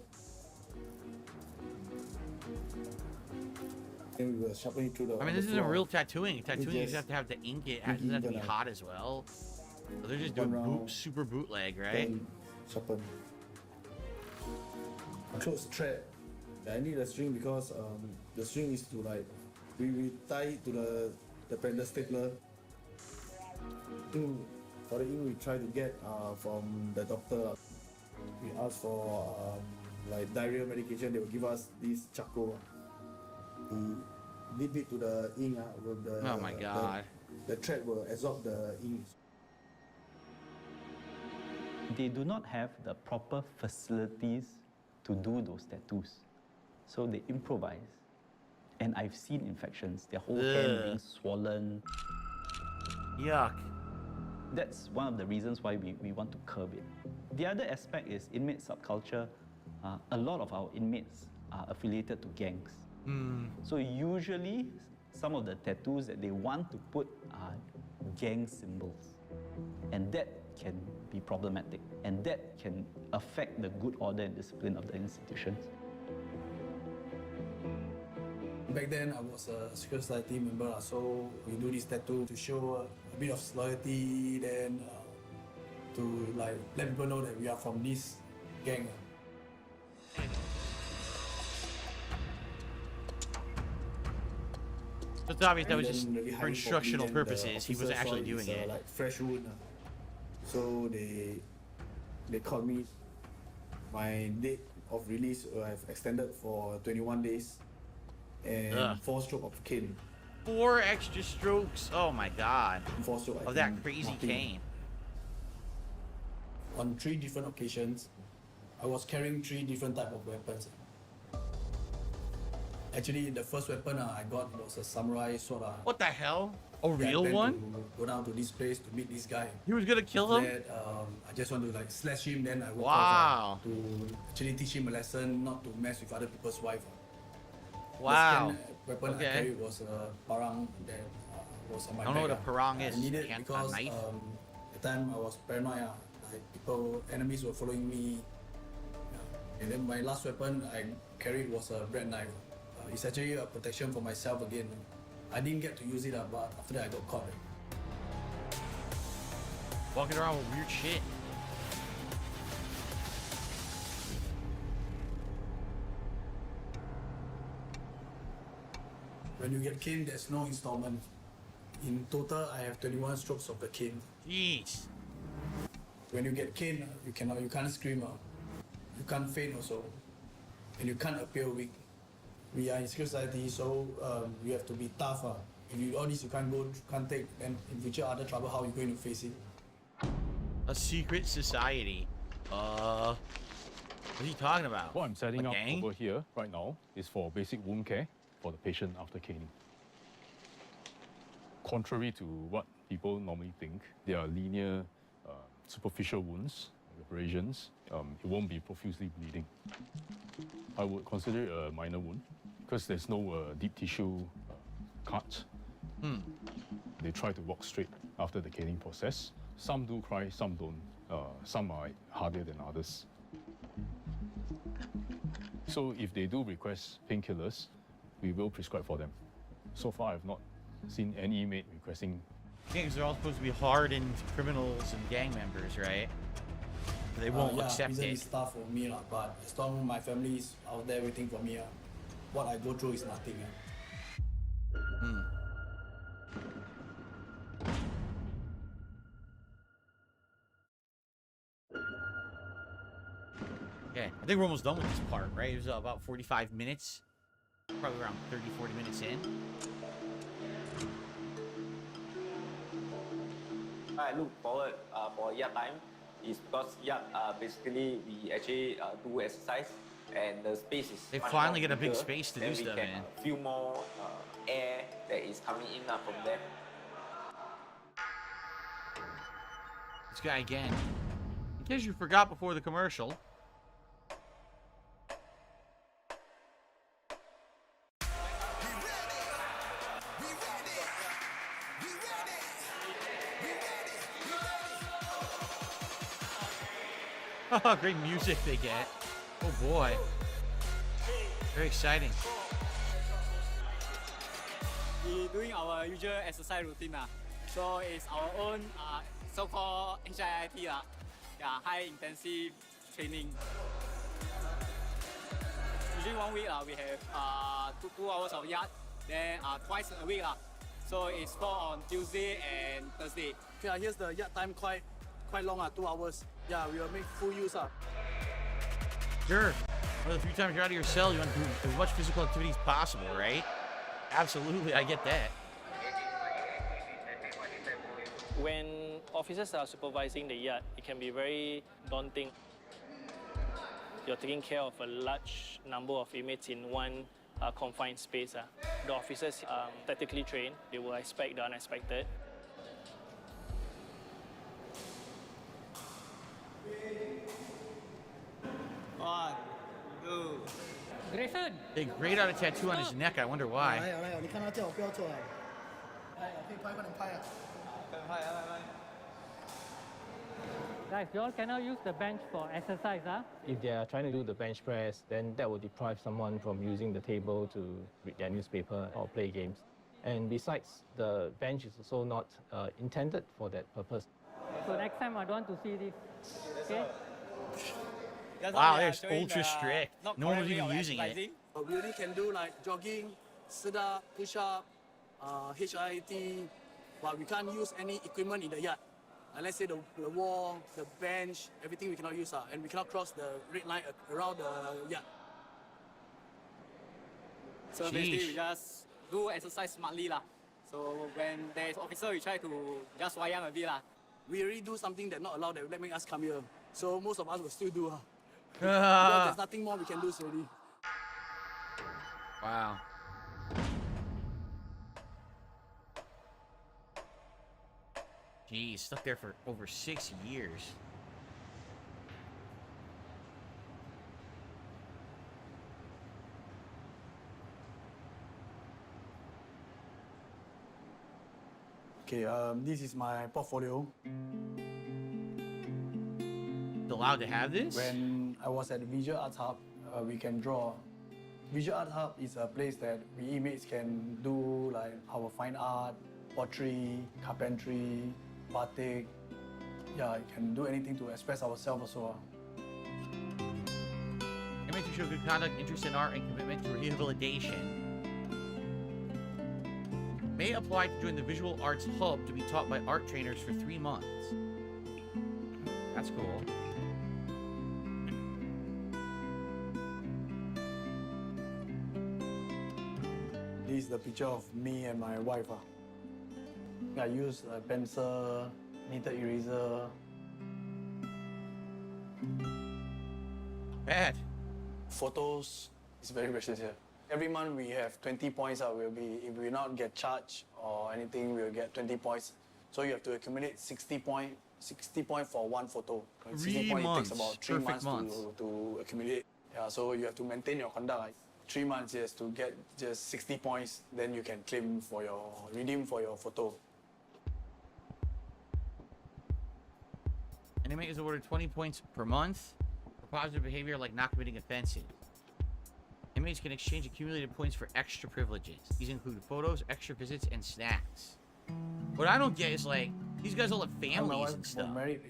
And we were sharpening through the. I mean, this isn't real tattooing. Tattooing, you just just have to have the ink. It doesn't have to be hot as well. So they're just doing super bootleg, right? Then sharpen. Close thread. I need a string because the string is to like we tie it to the stapler. For the ink we try to get from the doctor. We ask for like diarrhea medication. They will give us this charcoal. We dip it to the ink with the. Oh my god. The thread will absorb the ink. They do not have the proper facilities to do those tattoos. So they improvise. And I've seen infections, their whole hand being swollen. Yuck. That's one of the reasons why we want to curb it. The other aspect is inmate subculture. A lot of our inmates are affiliated to gangs. Hmm. So usually, some of the tattoos that they want to put are gang symbols. And that can be problematic. And that can affect the good order and discipline of the institutions. Back then, I was a secret society member, so we do this tattoo to show a bit of loyalty, then to like let people know that we are from this gang. So it's obvious that was And just then really for high instructional for me, then the purposes. He wasn't officer actually saw doing it's, it. like fresh wound, so they called me. My date of release I've extended for 21 days and Ugh. 4 stroke of cane. 4 extra strokes. Oh my god. 4 stroke, I Of that think crazy nothing. cane. On 3 different occasions, I was carrying 3 different type of weapons. Actually, the first weapon I got was a samurai sword. What the hell? A Yeah, I real planned one? to go down to this place to meet this guy. He was gonna kill him? That, I just want to like slash him, then I walk Wow. off to actually teach him a lesson not to mess with other people's wife. Wow. The second weapon I Okay. carried was a parang that was on my I don't know bag, what a parang is. I needed A because knife? the time I was paranoid. Like enemies were following me. Yeah. And then my last weapon I carried was a bread knife. It's actually a protection for myself again. I didn't get to use it, but after that I got caught. Walking around with weird shit. When you get caned, there's no installment. In total, I have 21 strokes of the cane. Jeez. When you get caned, you can't scream, you can't faint also, and you can't appear weak. We are in secret society, so you have to be tough. If you all this you can't take, then in future other trouble, how are you going to face it? A secret society. What's he talking about? What I'm setting A up gang? over here right now is for basic wound care for the patient after caning. Contrary to what people normally think, they are linear, superficial wounds, abrasions. It won't be profusely bleeding. I would consider it a minor wound because there's no deep tissue cut. They try to walk straight after the caning process. Some do cry, some don't. Some are harder than others. So if they do request painkillers, we will prescribe for them. So far, I've not seen any inmate requesting. Gangs are all supposed to be hardened criminals and gang members, right? They won't Yeah, accept prison it. is tough for me, but as long as my family is out there waiting for me, what I go through is nothing. Okay, I think we're almost done with this part, right? It was about 45 minutes. Probably around 30, 40 minutes in. I look forward for yard time is because yard basically we actually do exercise and the space is They much finally more get a big bigger, space to then do we stuff can, in. feel more air that is coming in from there. This guy again. In case you forgot before the commercial. Oh, great music they get. Oh boy. Very exciting. We're doing our usual exercise routine. So it's our own so-called HIIT, high intensive training. Usually 1 week we have 2 hours of yard, then twice a week. So it's for on Tuesday and Thursday. Okay, here's the yard time quite long, 2 hours. Yeah, we will make full use. Sure. Well, the few times you're out of your cell, you want to do as much physical activity as possible, right? Absolutely, I get that. When officers are supervising the yard, it can be very daunting. You're taking care of a large number of inmates in one confined space. The officers are tactically trained. They will expect the unexpected. One, two, Grayson. They grayed out a tattoo on his neck. I wonder why. 来，你看他叫我不要做来，可以拍，快点拍啊！ Guys, you all cannot use the bench for exercise, huh? If they are trying to do the bench press, then that will deprive someone from using the table to read their newspaper or play games. And besides, the bench is also not intended for that purpose. So next time I don't want to see this. Okay? Wow, they're ultra strict. No one was even using it. We only can do like jogging, sit up, push up, HIIT, but we can't use any equipment in the yard. Let's say the wall, the bench, everything we cannot use, and we cannot cross the red line around the yard. So basically, we just do exercise smartly lah. So when there is officer, we try to just wayang a bit lah. We already do something that not allowed that make us come here. So most of us will still do. Ah. There's nothing more we can do already. Wow. Geez, stuck there for over 6 years. Okay, this is my portfolio. Allowed to have this? When I was at Visual Arts Hub, we can draw. Visual Arts Hub is a place that we inmates can do like our fine art, pottery, carpentry, batik. Yeah, you can do anything to express ourselves also. Inmates who show good conduct, interest in art, and commitment to rehabilitation may apply to join the Visual Arts Hub to be taught by art trainers for 3 months. That's cool. This is the picture of me and my wife. I use a pencil, knitted eraser. Bad. Photos is very precious here. Every month we have 20 points. If we not get charged or anything, we'll get 20 points. So you have to accumulate 60 points for one photo. 3 months. It takes about 3 months to accumulate. Yeah, so you have to maintain your conduct. Like 3 months, yes, to get just 60 points, then you can redeem for your photo. An inmate is awarded 20 points per month for positive behavior like not committing offenses. Inmates can exchange accumulated points for extra privileges. These include photos, extra visits, and snacks. What I don't get is like, these guys all have families and stuff.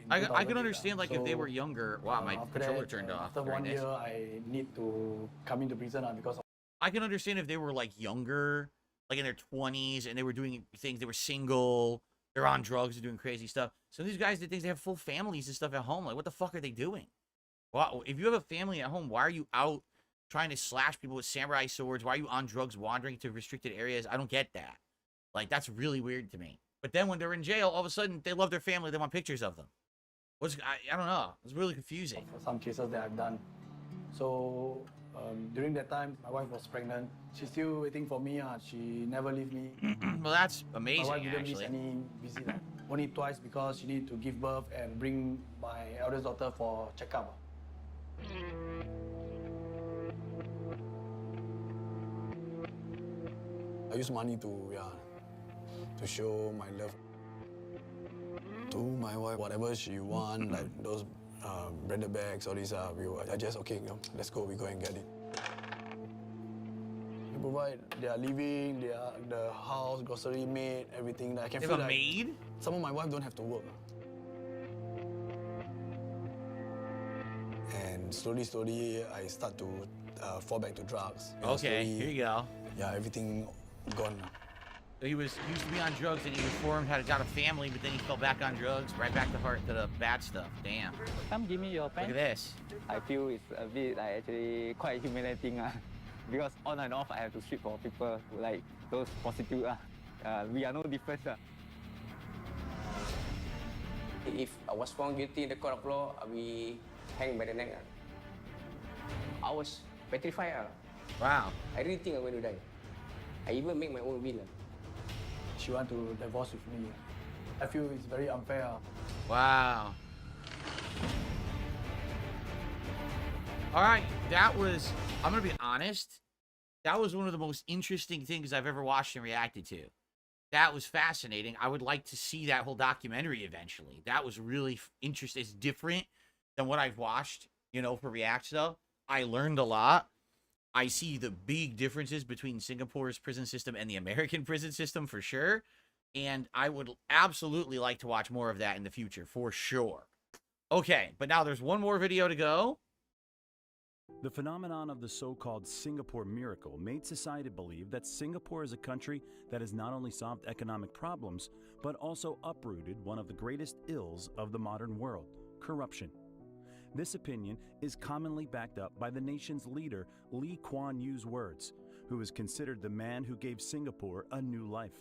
I can understand like if they were younger. Wow, my controller turned off. After 1 year, I need to come into prison because of... I can understand if they were like younger, like in their 20s, and they were doing things, they were single, they're on drugs and doing crazy stuff. Some of these guys did things, they have full families and stuff at home. Like, what the fuck are they doing? Well, if you have a family at home, why are you out trying to slash people with samurai swords? Why are you on drugs, wandering to restricted areas? I don't get that. Like, that's really weird to me. But then when they're in jail, all of a sudden, they love their family. They want pictures of them. I don't know. It's really confusing. For some cases that I've done. So, during that time, my wife was pregnant. She's still waiting for me. She never leave me. Well, that's amazing, my wife didn't actually. miss any visit. Only twice because she needed to give birth and bring my eldest daughter for checkup. I use money to show my love to my wife. Whatever she want, like those branded bags, all these, I just okay, let's go. We go and get it. They provide their living, the house, grocery, maid, everything. I can They feel have a like maid? some of my wife don't have to work. And slowly, I start to fall back to drugs. Okay, here you go. Yeah, everything gone. So he used to be on drugs, and he reformed, got a family, but then he fell back on drugs, right back to the bad stuff. Damn. Come give me your pen. Look at this. I feel it's a bit like actually quite humiliating because on and off I have to sleep for people like those prostitutes. We are no different. If I was found guilty in the court of law, I'll be hanged by the neck. I was petrified. Wow. I really think I'm going to die. I even make my own will. She want to divorce with me. I feel it's very unfair. Wow. All right, that was I'm gonna be honest. That was one of the most interesting things I've ever watched and reacted to. That was fascinating. I would like to see that whole documentary eventually. That was really interesting. It's different than what I've watched, you know, for React stuff. I learned a lot. I see the big differences between Singapore's prison system and the American prison system for sure. And I would absolutely like to watch more of that in the future for sure. Okay, but now there's one more video to go. The phenomenon of the so-called Singapore miracle made society believe that Singapore is a country that has not only solved economic problems, but also uprooted one of the greatest ills of the modern world, corruption. This opinion is commonly backed up by the nation's leader, Lee Kuan Yew's words, who is considered the man who gave Singapore a new life.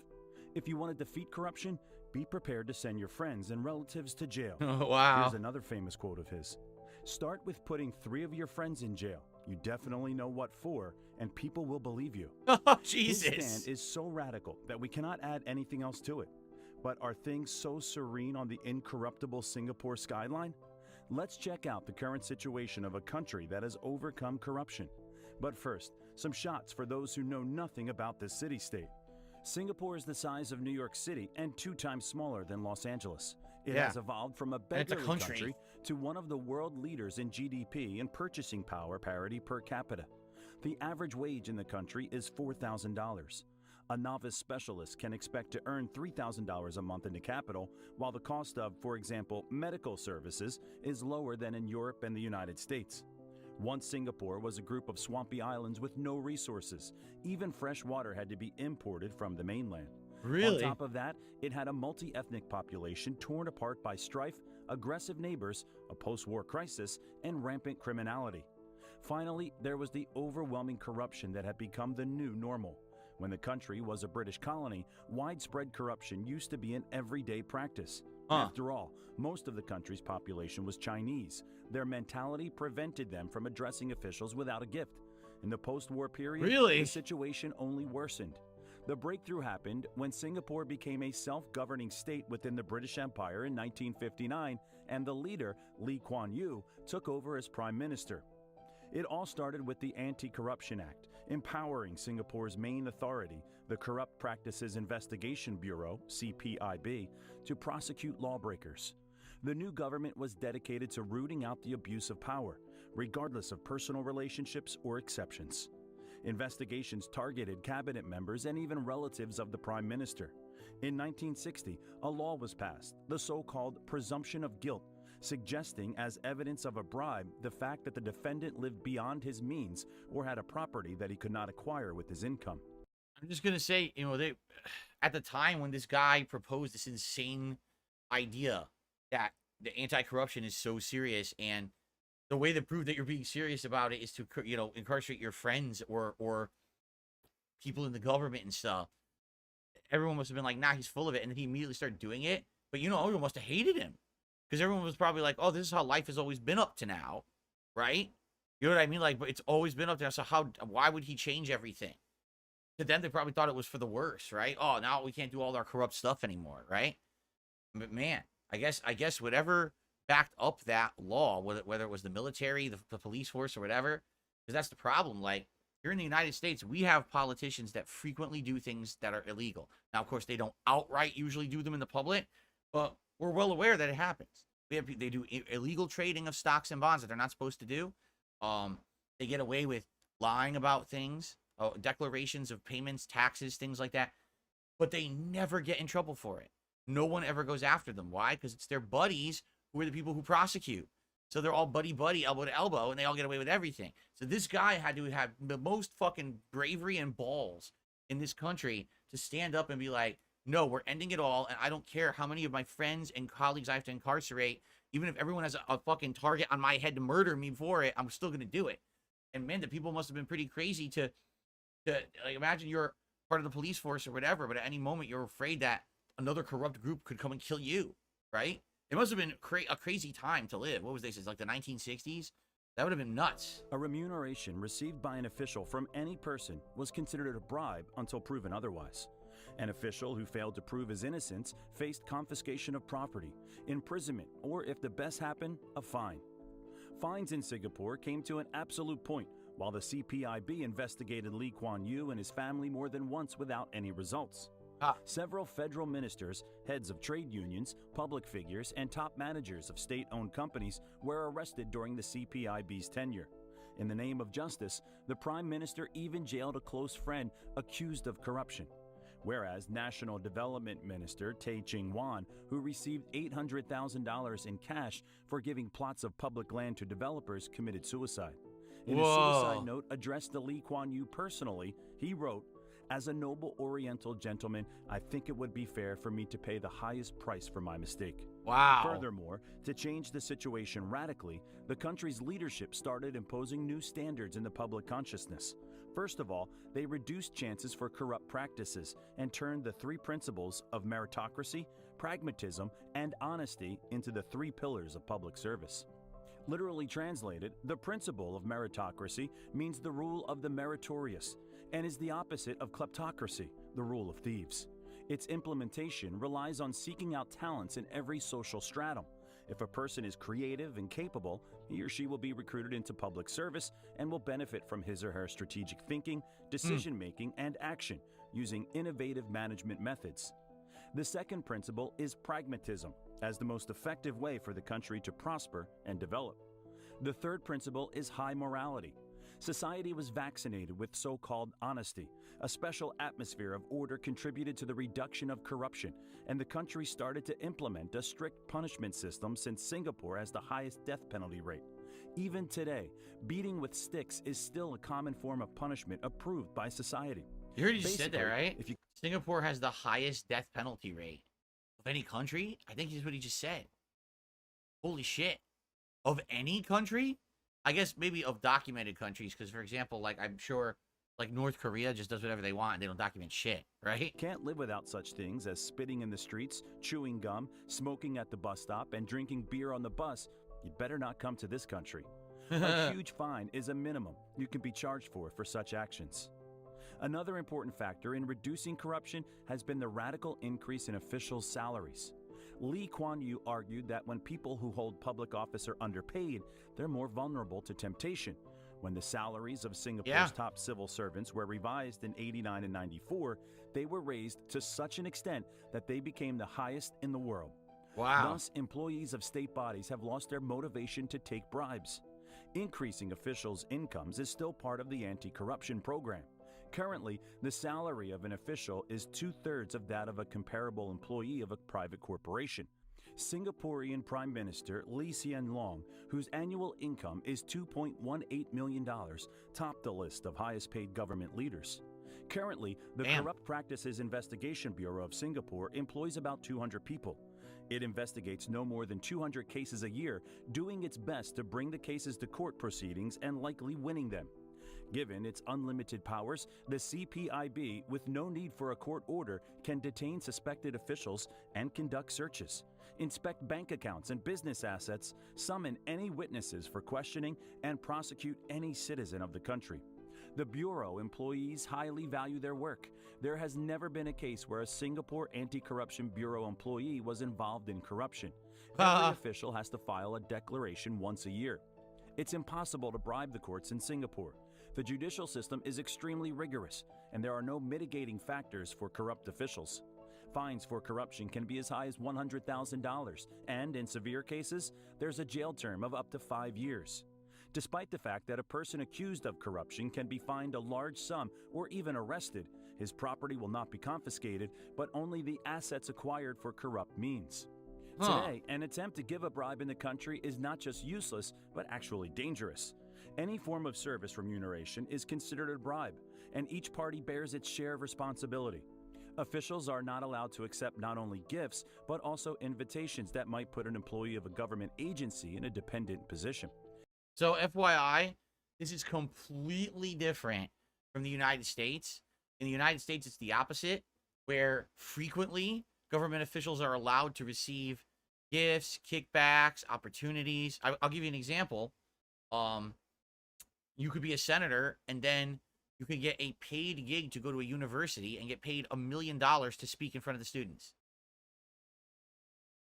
If you want to defeat corruption, be prepared to send your friends and relatives to jail. Oh, wow. Here's another famous quote of his. Start with putting 3 of your friends in jail. You definitely know what for, and people will believe you. Oh, Jesus. His stand is so radical that we cannot add anything else to it. But are things so serene on the incorruptible Singapore skyline? Let's check out the current situation of a country that has overcome corruption. But first, some shots for those who know nothing about this city-state. Singapore is the size of New York City and 2 times smaller than Los Angeles. It has evolved from a beggarly country to one of the world leaders in GDP and purchasing power parity per capita. The average wage in the country is $4,000. A novice specialist can expect to earn $3,000 a month in the capital, while the cost of, for example, medical services is lower than in Europe and the United States. Once Singapore was a group of swampy islands with no resources. Even fresh water had to be imported from the mainland. Really? On top of that, it had a multi-ethnic population torn apart by strife, aggressive neighbors, a post-war crisis, and rampant criminality. Finally, there was the overwhelming corruption that had become the new normal. When the country was a British colony, widespread corruption used to be an everyday practice. After all, most of the country's population was Chinese. Their mentality prevented them from addressing officials without a gift. In the post-war period, the situation only worsened. The breakthrough happened when Singapore became a self-governing state within the British Empire in 1959, and the leader, Lee Kuan Yew, took over as Prime Minister. It all started with the Anti-Corruption Act, empowering Singapore's main authority, the Corrupt Practices Investigation Bureau, CPIB, to prosecute lawbreakers. The new government was dedicated to rooting out the abuse of power, regardless of personal relationships or exceptions. Investigations targeted cabinet members and even relatives of the Prime Minister. In 1960, a law was passed, the so-called presumption of guilt, suggesting as evidence of a bribe the fact that the defendant lived beyond his means or had a property that he could not acquire with his income. I'm just going to say, you know, at the time when this guy proposed this insane idea that the anti-corruption is so serious, and the way to prove that you're being serious about it is to, you know, incarcerate your friends or people in the government and stuff. Everyone must have been like, nah, he's full of it. And then he immediately started doing it. But, you know, everyone must have hated him. Because everyone was probably like, oh, this is how life has always been up to now. Right? You know what I mean? Like, but it's always been up to now. So why would he change everything? To them, they probably thought it was for the worse, right? Oh, now we can't do all our corrupt stuff anymore, right? But man, I guess whatever backed up that law, whether it was the military, the police force, or whatever, because that's the problem. Like, here in the United States, we have politicians that frequently do things that are illegal. Now, of course, they don't outright usually do them in the public, but we're well aware that it happens. They do illegal trading of stocks and bonds that they're not supposed to do. They get away with lying about things, declarations of payments, taxes, things like that, but they never get in trouble for it. No one ever goes after them. Why? Because it's their buddies who are the people who prosecute. So they're all buddy-buddy, elbow to elbow, and they all get away with everything. So this guy had to have the most fucking bravery and balls in this country to stand up and be like, no, we're ending it all, and I don't care how many of my friends and colleagues I have to incarcerate. Even if everyone has a fucking target on my head to murder me for it, I'm still going to do it. And man, the people must have been pretty crazy to like, imagine you're part of the police force or whatever, but at any moment you're afraid that another corrupt group could come and kill you, right? It must have been a crazy time to live. What was this? It's like the 1960s? That would have been nuts. A remuneration received by an official from any person was considered a bribe until proven otherwise. An official who failed to prove his innocence faced confiscation of property, imprisonment, or if the best happened, a fine. Fines in Singapore came to an absolute point while the CPIB investigated Lee Kuan Yew and his family more than once without any results. Several federal ministers, heads of trade unions, public figures, and top managers of state-owned companies were arrested during the CPIB's tenure. In the name of justice, the Prime Minister even jailed a close friend accused of corruption. Whereas National Development Minister Tay Ching-wan, who received $800,000 in cash for giving plots of public land to developers, committed suicide. In a suicide note addressed to Lee Kuan Yew personally, he wrote, "As a noble Oriental gentleman, I think it would be fair for me to pay the highest price for my mistake." Wow. Furthermore, to change the situation radically, the country's leadership started imposing new standards in the public consciousness. First of all, they reduced chances for corrupt practices and turned the three principles of meritocracy, pragmatism, and honesty into the three pillars of public service. Literally translated, the principle of meritocracy means the rule of the meritorious, and is the opposite of kleptocracy, the rule of thieves. Its implementation relies on seeking out talents in every social stratum. If a person is creative and capable, he or she will be recruited into public service and will benefit from his or her strategic thinking, decision-making, and action using innovative management methods. The second principle is pragmatism, as the most effective way for the country to prosper and develop. The third principle is high morality. Society was vaccinated with so-called honesty. A special atmosphere of order contributed to the reduction of corruption, and the country started to implement a strict punishment system since Singapore has the highest death penalty rate. Even today, beating with sticks is still a common form of punishment approved by society. You heard he just said that, right? If you Singapore has the highest death penalty rate of any country. I think that's what he just said. Holy shit. Of any country? I guess maybe of documented countries, because, for example, like, I'm sure, like, North Korea just does whatever they want and they don't document shit, right? Can't live without such things as spitting in the streets, chewing gum, smoking at the bus stop, and drinking beer on the bus. You'd better not come to this country. A huge fine is a minimum you can be charged for such actions. Another important factor in reducing corruption has been the radical increase in officials' salaries. Lee Kuan Yew argued that when people who hold public office are underpaid, they're more vulnerable to temptation. When the salaries of Singapore's top civil servants were revised in '89 and '94, they were raised to such an extent that they became the highest in the world. Wow. Thus, employees of state bodies have lost their motivation to take bribes. Increasing officials' incomes is still part of the anti-corruption program. Currently, the salary of an official is 2/3 of that of a comparable employee of a private corporation. Singaporean Prime Minister Lee Hsien Loong, whose annual income is $2.18 million, topped the list of highest paid government leaders. Currently, the Corrupt Practices Investigation Bureau of Singapore employs about 200 people. It investigates no more than 200 cases a year, doing its best to bring the cases to court proceedings and likely winning them. Given its unlimited powers, the CPIB, with no need for a court order, can detain suspected officials and conduct searches, inspect bank accounts and business assets, summon any witnesses for questioning, and prosecute any citizen of the country. The Bureau employees highly value their work. There has never been a case where a Singapore Anti-Corruption Bureau employee was involved in corruption. Every official has to file a declaration once a year. It's impossible to bribe the courts in Singapore. The judicial system is extremely rigorous, and there are no mitigating factors for corrupt officials. Fines for corruption can be as high as $100,000, and in severe cases, there's a jail term of up to 5 years. Despite the fact that a person accused of corruption can be fined a large sum or even arrested, his property will not be confiscated, but only the assets acquired for corrupt means. Today, an attempt to give a bribe in the country is not just useless, but actually dangerous. Any form of service remuneration is considered a bribe, and each party bears its share of responsibility. Officials are not allowed to accept not only gifts, but also invitations that might put an employee of a government agency in a dependent position. So, FYI, this is completely different from the United States. In the United States, it's the opposite, where frequently government officials are allowed to receive gifts, kickbacks, opportunities. I'll give you an example. You could be a senator, and then you could get a paid gig to go to a university and get paid $1 million to speak in front of the students.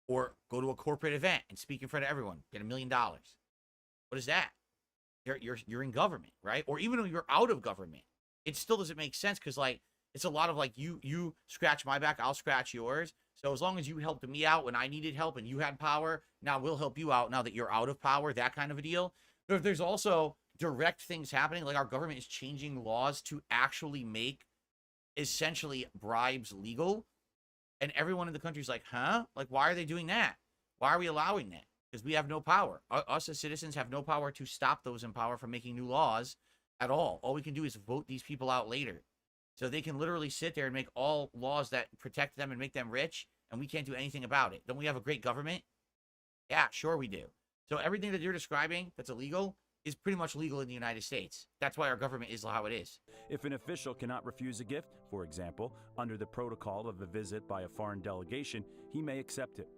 Or go to a corporate event and speak in front of everyone, get $1 million. What is that? you're in government, right? Or even when you're out of government, it still doesn't make sense because like it's a lot of like you scratch my back, I'll scratch yours. So as long as you helped me out when I needed help and you had power, now we'll help you out now that you're out of power, that kind of a deal. But if there's also direct things happening, like our government is changing laws to actually make essentially bribes legal, and everyone in the country is like, huh? Like, why are they doing that? Why are we allowing that? Because we have no power. Us as citizens have no power to stop those in power from making new laws at all. All we can do is vote these people out later. So they can literally sit there and make all laws that protect them and make them rich, and we can't do anything about it. Don't we have a great government? Yeah, sure we do. So everything that you're describing that's illegal is pretty much legal in the United States. That's why our government is how it is. If an official cannot refuse a gift, for example, under the protocol of a visit by a foreign delegation, he may accept it.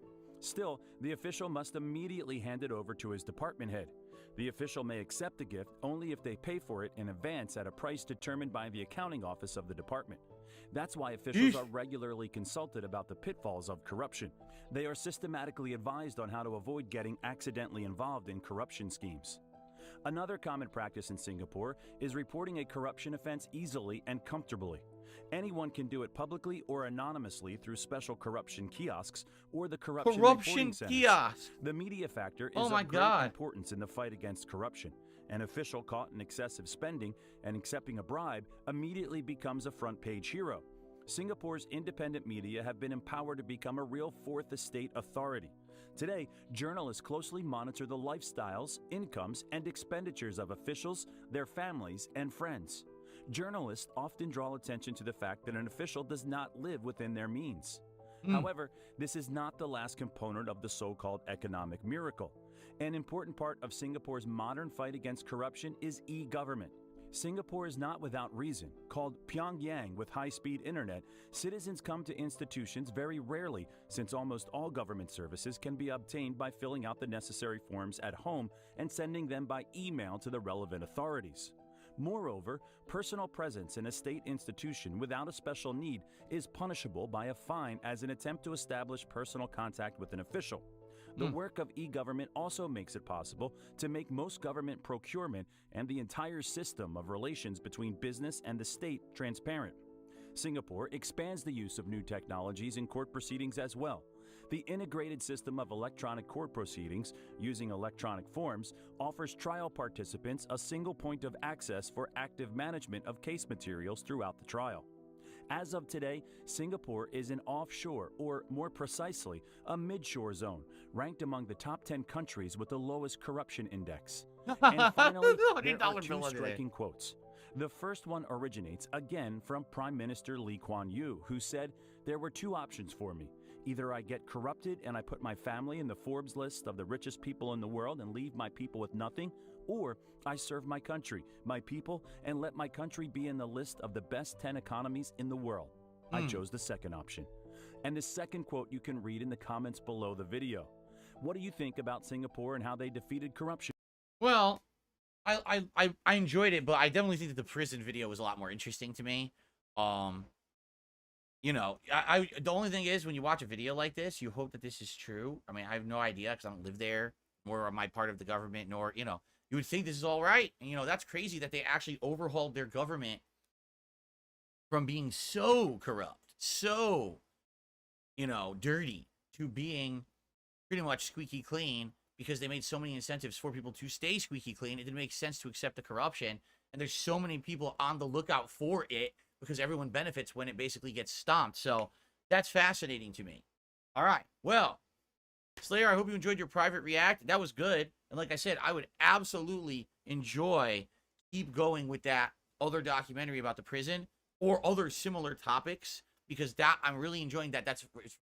Still, the official must immediately hand it over to his department head. The official may accept the gift only if they pay for it in advance at a price determined by the accounting office of the department. That's why officials are regularly consulted about the pitfalls of corruption. They are systematically advised on how to avoid getting accidentally involved in corruption schemes. Another common practice in Singapore is reporting a corruption offense easily and comfortably. Anyone can do it publicly or anonymously through special corruption kiosks or the corruption reporting centers. Kiosk. The media factor is Oh my of great God. importance in the fight against corruption. An official caught in excessive spending and accepting a bribe immediately becomes a front-page hero. Singapore's independent media have been empowered to become a real fourth estate authority. Today, journalists closely monitor the lifestyles, incomes, and expenditures of officials, their families, and friends. Journalists often draw attention to the fact that an official does not live within their means. However, this is not the last component of the so-called economic miracle. An important part of Singapore's modern fight against corruption is e-government. Singapore is not without reason. Called Pyongyang with high-speed internet, citizens come to institutions very rarely, since almost all government services can be obtained by filling out the necessary forms at home and sending them by email to the relevant authorities. Moreover, personal presence in a state institution without a special need is punishable by a fine as an attempt to establish personal contact with an official. The work of e-government also makes it possible to make most government procurement and the entire system of relations between business and the state transparent. Singapore expands the use of new technologies in court proceedings as well. The integrated system of electronic court proceedings, using electronic forms, offers trial participants a single point of access for active management of case materials throughout the trial. As of today, Singapore is an offshore, or more precisely, a midshore zone, ranked among the top 10 countries with the lowest corruption index. And finally, there are two striking quotes. The first one originates again from Prime Minister Lee Kuan Yew, who said, "There were two options for me. Either I get corrupted and I put my family in the Forbes list of the richest people in the world and leave my people with nothing, or I serve my country, my people, and let my country be in the list of the best 10 economies in the world." I chose the second option. And the second quote you can read in the comments below the video. What do you think about Singapore and how they defeated corruption? Well, I enjoyed it, but I definitely think that the prison video was a lot more interesting to me. You know, the only thing is when you watch a video like this, you hope that this is true. I mean, I have no idea because I don't live there, nor am I part of the government, nor, you know, you would think this is all right. And, you know, that's crazy that they actually overhauled their government from being so corrupt, so, you know, dirty, to being pretty much squeaky clean because they made so many incentives for people to stay squeaky clean. It didn't make sense to accept the corruption. And there's so many people on the lookout for it because everyone benefits when it basically gets stomped. So that's fascinating to me. All right. Well, Slayer, I hope you enjoyed your private react. That was good. And like I said, I would absolutely keep going with that other documentary about the prison or other similar topics, because that I'm really enjoying that. That's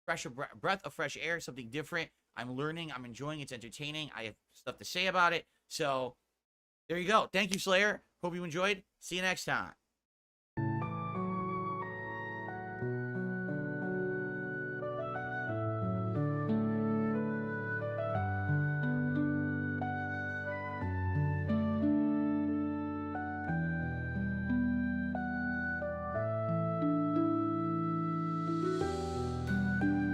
fresh, breath of fresh air, something different. I'm learning. I'm enjoying. It's entertaining. I have stuff to say about it. So there you go. Thank you, Slayer. Hope you enjoyed. See you next time.